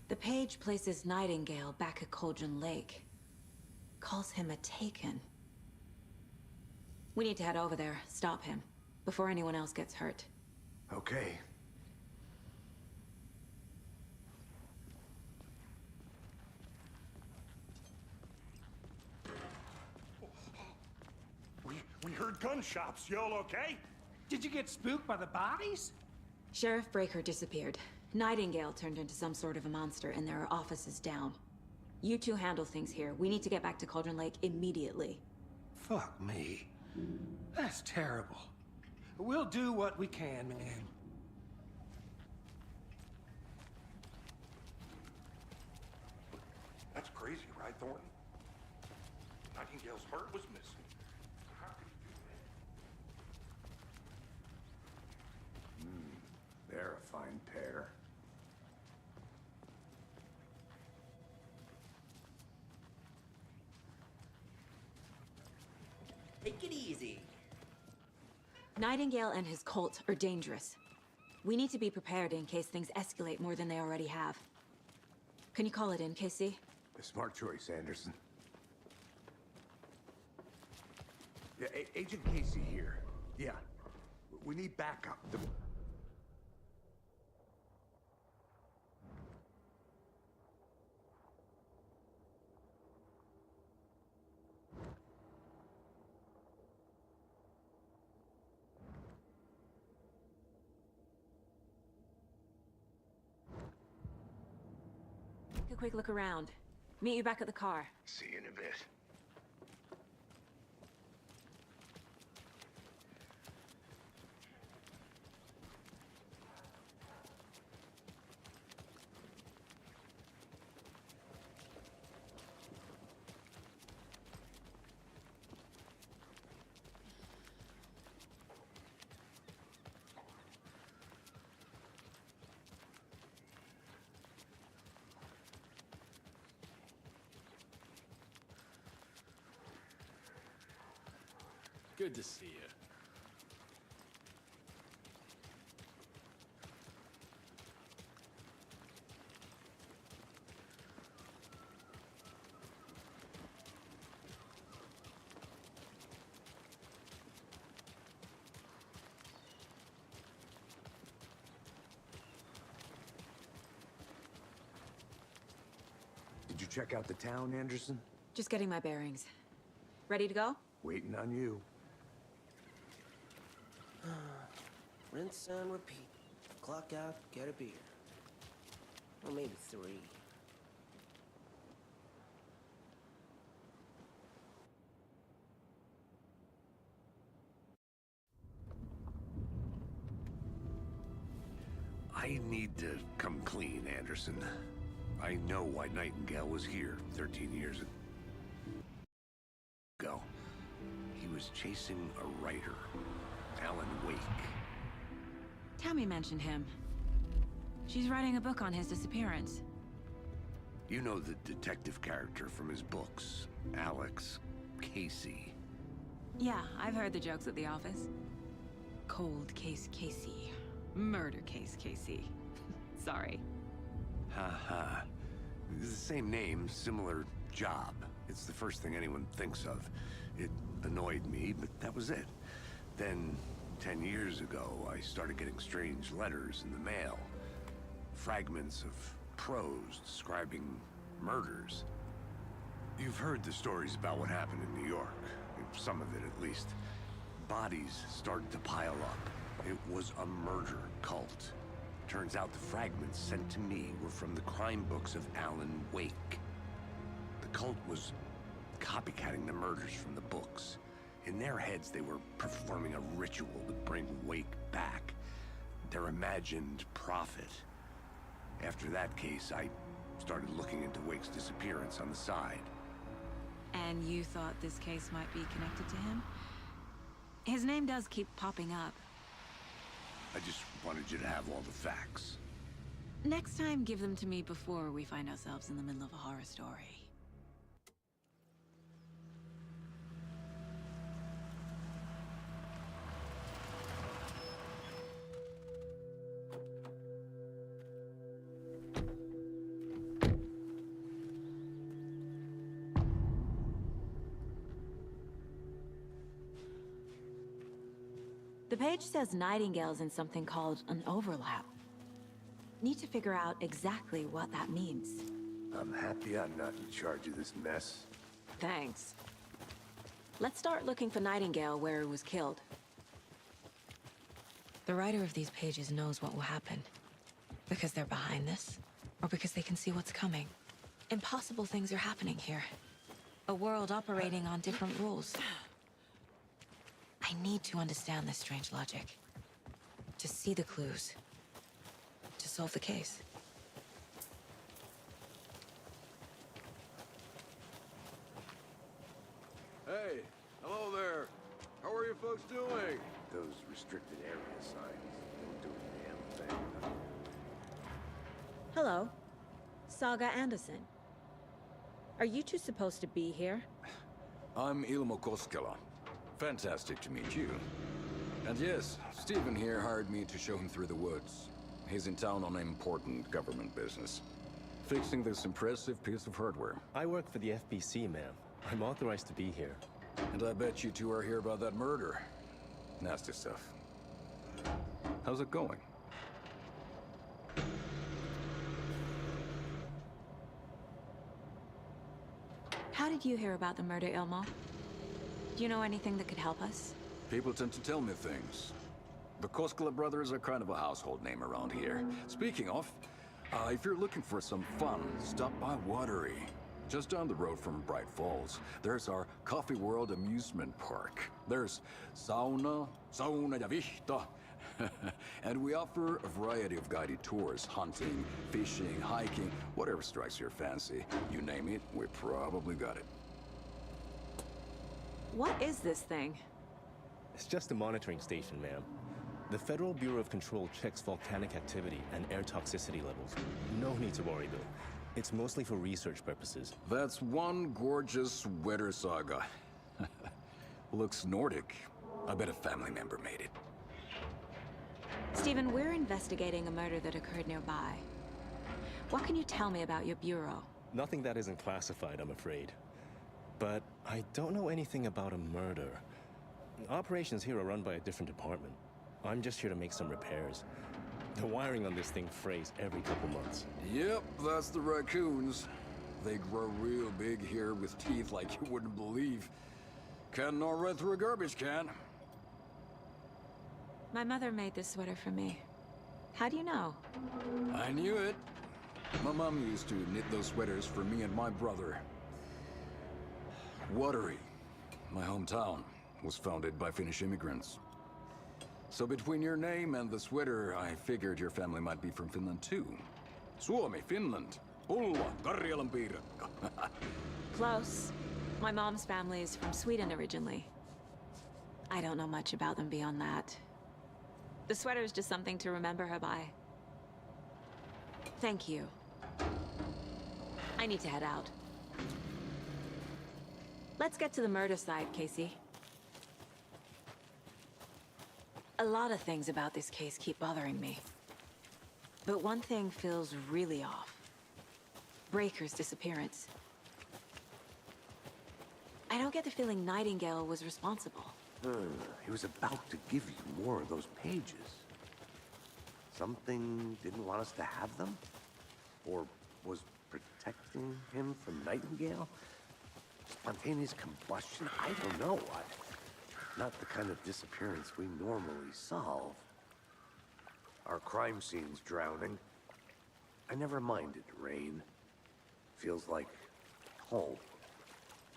The page places Nightingale back at Cauldron Lake. Calls him a Taken. We need to head over there, stop him, before anyone else gets hurt. Okay. We heard gunshots. Y'all okay? Did you get spooked by the bodies? Sheriff Breaker disappeared. Nightingale turned into some sort of a monster, and there are offices down. You two handle things here. We need to get back to Cauldron Lake immediately. Fuck me. That's terrible. We'll do what we can, man. Thornton? Nightingale's heart was missing. They're a fine pair. Take it easy. Nightingale and his cult are dangerous. We need to be prepared in case things escalate more than they already have. Can you call it in, Casey? A smart choice, Anderson. Yeah, Agent Casey here. Yeah. We need backup. Take a quick look around. Meet you back at the car. See you in a bit. Good to see you. Did you check out the town, Anderson? Just getting my bearings. Ready to go? Waiting on you. Rinse and repeat. Clock out, get a beer. Or maybe 3. I need to come clean, Anderson. I know why Nightingale was here 13 years ago. He was chasing a writer, Alan Wake. Tammy mentioned him. She's writing a book on his disappearance. You know the detective character from his books, Alex Casey. Yeah, I've heard the jokes at the office. Cold case Casey. Murder case Casey. Sorry. Ha. It's the same name, similar job. It's the first thing anyone thinks of. It annoyed me, but that was it. Then, 10 years ago, I started getting strange letters in the mail. Fragments of prose describing murders. You've heard the stories about what happened in New York. Some of it, at least. Bodies started to pile up. It was a murder cult. Turns out the fragments sent to me were from the crime books of Alan Wake. The cult was copycatting the murders from the books. In their heads, they were performing a ritual to bring Wake back. Their imagined prophet. After that case, I started looking into Wake's disappearance on the side. And you thought this case might be connected to him? His name does keep popping up. I just wanted you to have all the facts. Next time, give them to me before we find ourselves in the middle of a horror story. The page says Nightingale's in something called an overlap. Need to figure out exactly what that means. I'm happy I'm not in charge of this mess. Thanks. Let's start looking for Nightingale where he was killed. The writer of these pages knows what will happen. Because they're behind this, or because they can see what's coming. Impossible things are happening here. A world operating on different rules. I need to understand this strange logic. To see the clues. To solve the case. Hey, hello there. How are you folks doing? Those restricted area signs don't do a damn thing. Huh? Hello. Saga Anderson. Are you two supposed to be here? I'm Ilmo Koskela. Fantastic to meet you. And yes, Stephen here hired me to show him through the woods. He's in town on important government business. Fixing this impressive piece of hardware. I work for the FBC, ma'am. I'm authorized to be here. And I bet you two are here about that murder. Nasty stuff. How's it going? How did you hear about the murder, Ilmo? Do you know anything that could help us? People tend to tell me things. The Koskela brothers are kind of a household name around here. Speaking of, if you're looking for some fun, stop by Watery. Just down the road from Bright Falls, there's our Coffee World amusement park. There's sauna ja vihta. And we offer a variety of guided tours, hunting, fishing, hiking, whatever strikes your fancy. You name it, we probably got it. What is this thing? It's just a monitoring station, ma'am. The Federal Bureau of Control checks volcanic activity and air toxicity levels. No need to worry, though. It's mostly for research purposes. That's one gorgeous weather saga. Looks Nordic. I bet a family member made it. Stephen, we're investigating a murder that occurred nearby. What can you tell me about your bureau? Nothing that isn't classified, I'm afraid. But I don't know anything about a murder. Operations here are run by a different department. I'm just here to make some repairs. The wiring on this thing frays every couple months. Yep, that's the raccoons. They grow real big here with teeth like you wouldn't believe. Can't gnaw right through a garbage can. My mother made this sweater for me. How do you know? I knew it. My mom used to knit those sweaters for me and my brother. Watery, my hometown, was founded by Finnish immigrants. So between your name and the sweater, I figured your family might be from Finland too. Suomi, Finland. Pulla, Karjalan piirakka. Close. My mom's family is from Sweden originally. I don't know much about them beyond that. The sweater is just something to remember her by. Thank you. I need to head out. Let's get to the murder side, Casey. A lot of things about this case keep bothering me. But one thing feels really off. Breaker's disappearance. I don't get the feeling Nightingale was responsible. He was about to give you more of those pages. Something didn't want us to have them? Or was protecting him from Nightingale? Spontaneous combustion? I don't know. Not the kind of disappearance we normally solve. Our crime scene's drowning. I never minded rain. Feels like home.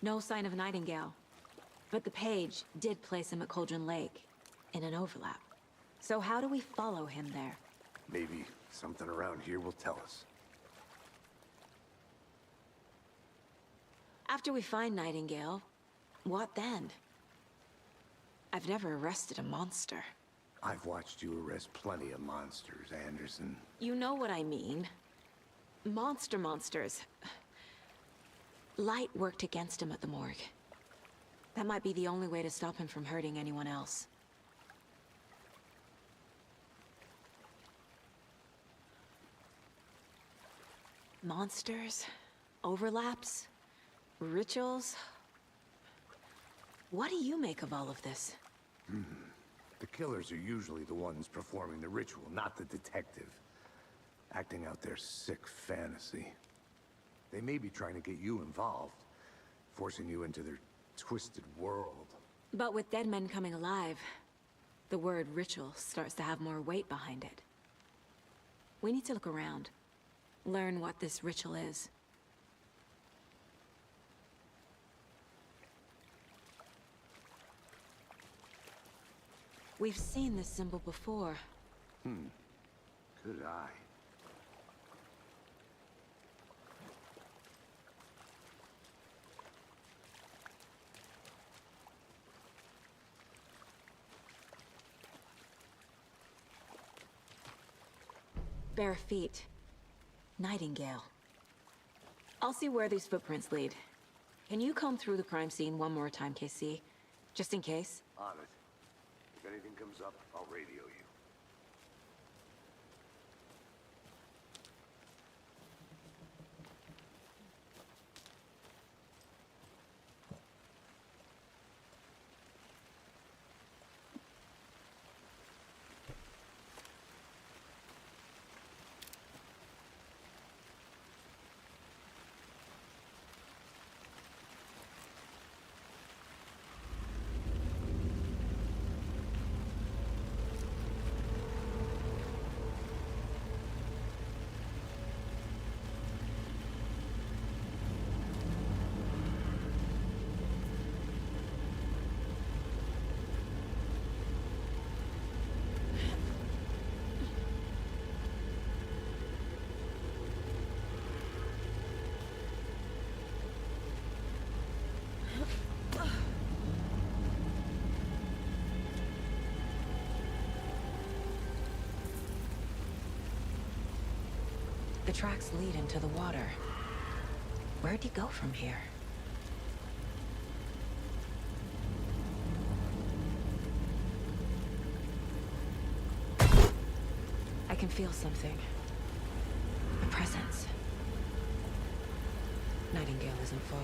No sign of Nightingale. But the page did place him at Cauldron Lake, in an overlap. So how do we follow him there? Maybe something around here will tell us. After we find Nightingale, what then? I've never arrested a monster. I've watched you arrest plenty of monsters, Anderson. You know what I mean. Monsters. Light worked against him at the morgue. That might be the only way to stop him from hurting anyone else. Monsters? Overlaps? Rituals? What do you make of all of this? The killers are usually the ones performing the ritual, not the detective. Acting out their sick fantasy. They may be trying to get you involved, forcing you into their twisted world. But with dead men coming alive, the word ritual starts to have more weight behind it. We need to look around, learn what this ritual is. We've seen this symbol before. Good eye. bare feet. Nightingale. I'll see where these footprints lead. Can you comb through the crime scene one more time, KC? Just in case? On it. If anything comes up, I'll radio you. The tracks lead into the water. Where'd he go from here? I can feel something. A presence. Nightingale isn't far.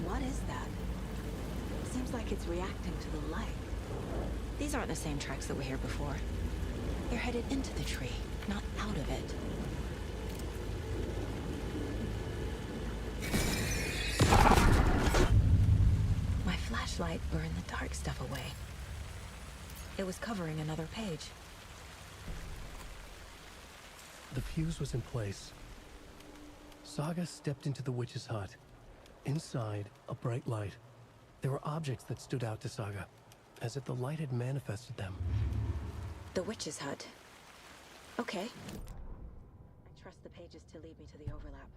What is that? Seems like it's reacting to the light. These aren't the same tracks that were here before. They're headed into the tree, not out of it. My flashlight burned the dark stuff away. It was covering another page. The fuse was in place. Saga stepped into the witch's hut. Inside, a bright light. There were objects that stood out to Saga, as if the light had manifested them. The witch's hut. Okay. I trust the pages to lead me to the overlap.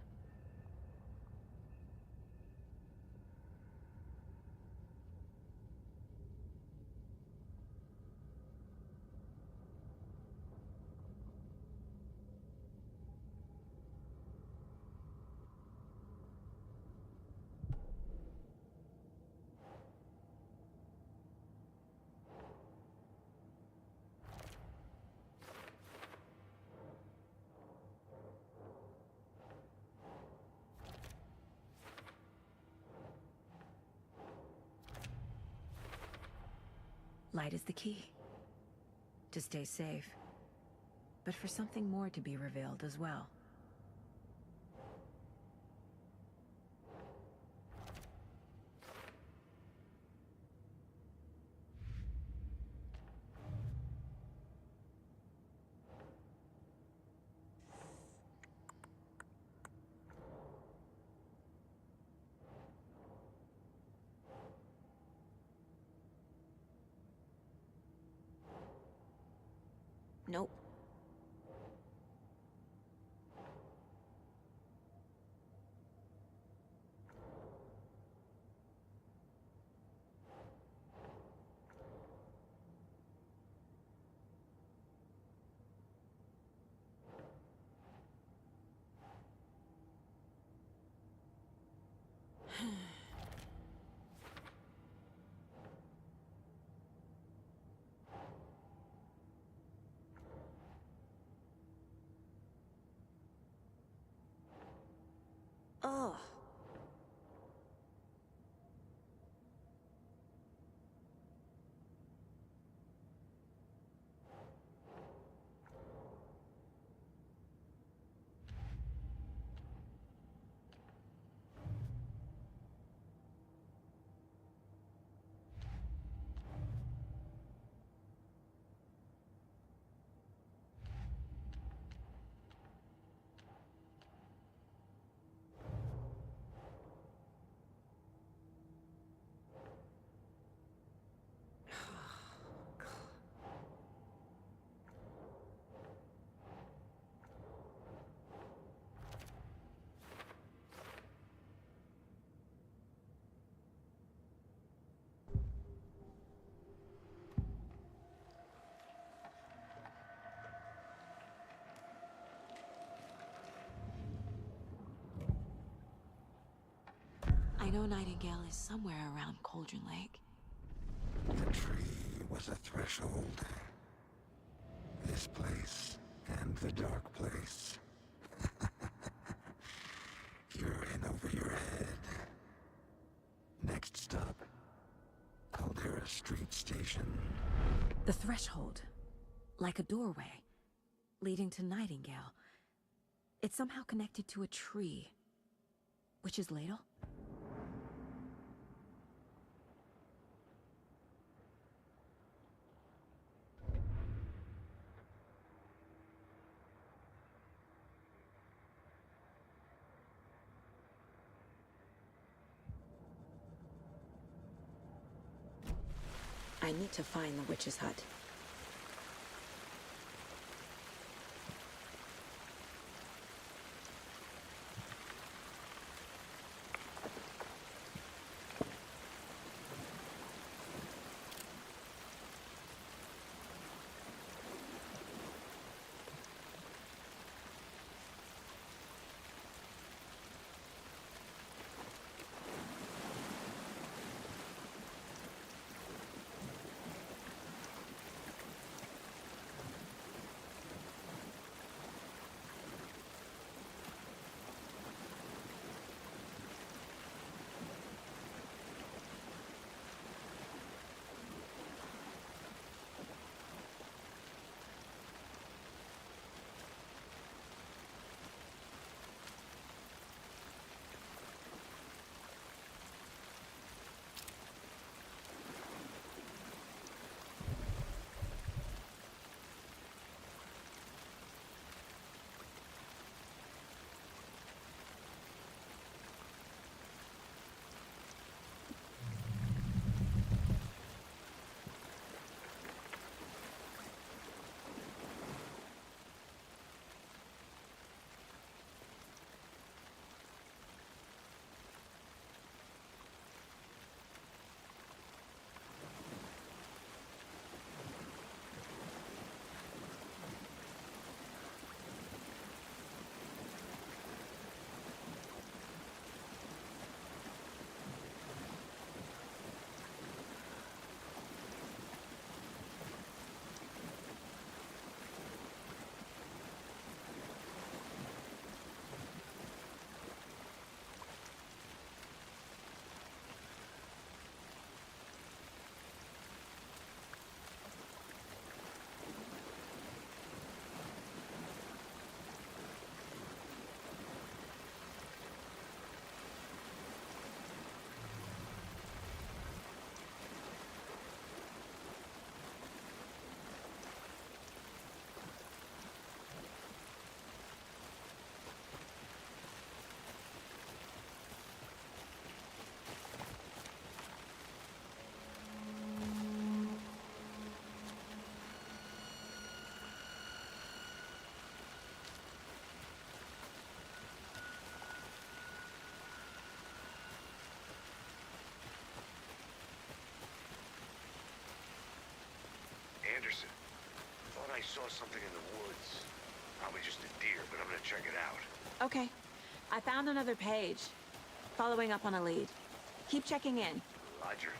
Light is the key. To stay safe. But for something more to be revealed as well. Nope. know Nightingale is somewhere around Cauldron Lake. The tree was a threshold. This place and the dark place. You're in over your head. Next stop, Caldera Street Station. The threshold. Like a doorway. Leading to Nightingale. It's somehow connected to a tree. Witch's Ladle? I need to find the witch's hut. Anderson, thought I saw something in the woods. Probably just a deer, but I'm gonna check it out. Okay. I found another page. Following up on a lead. Keep checking in. Roger.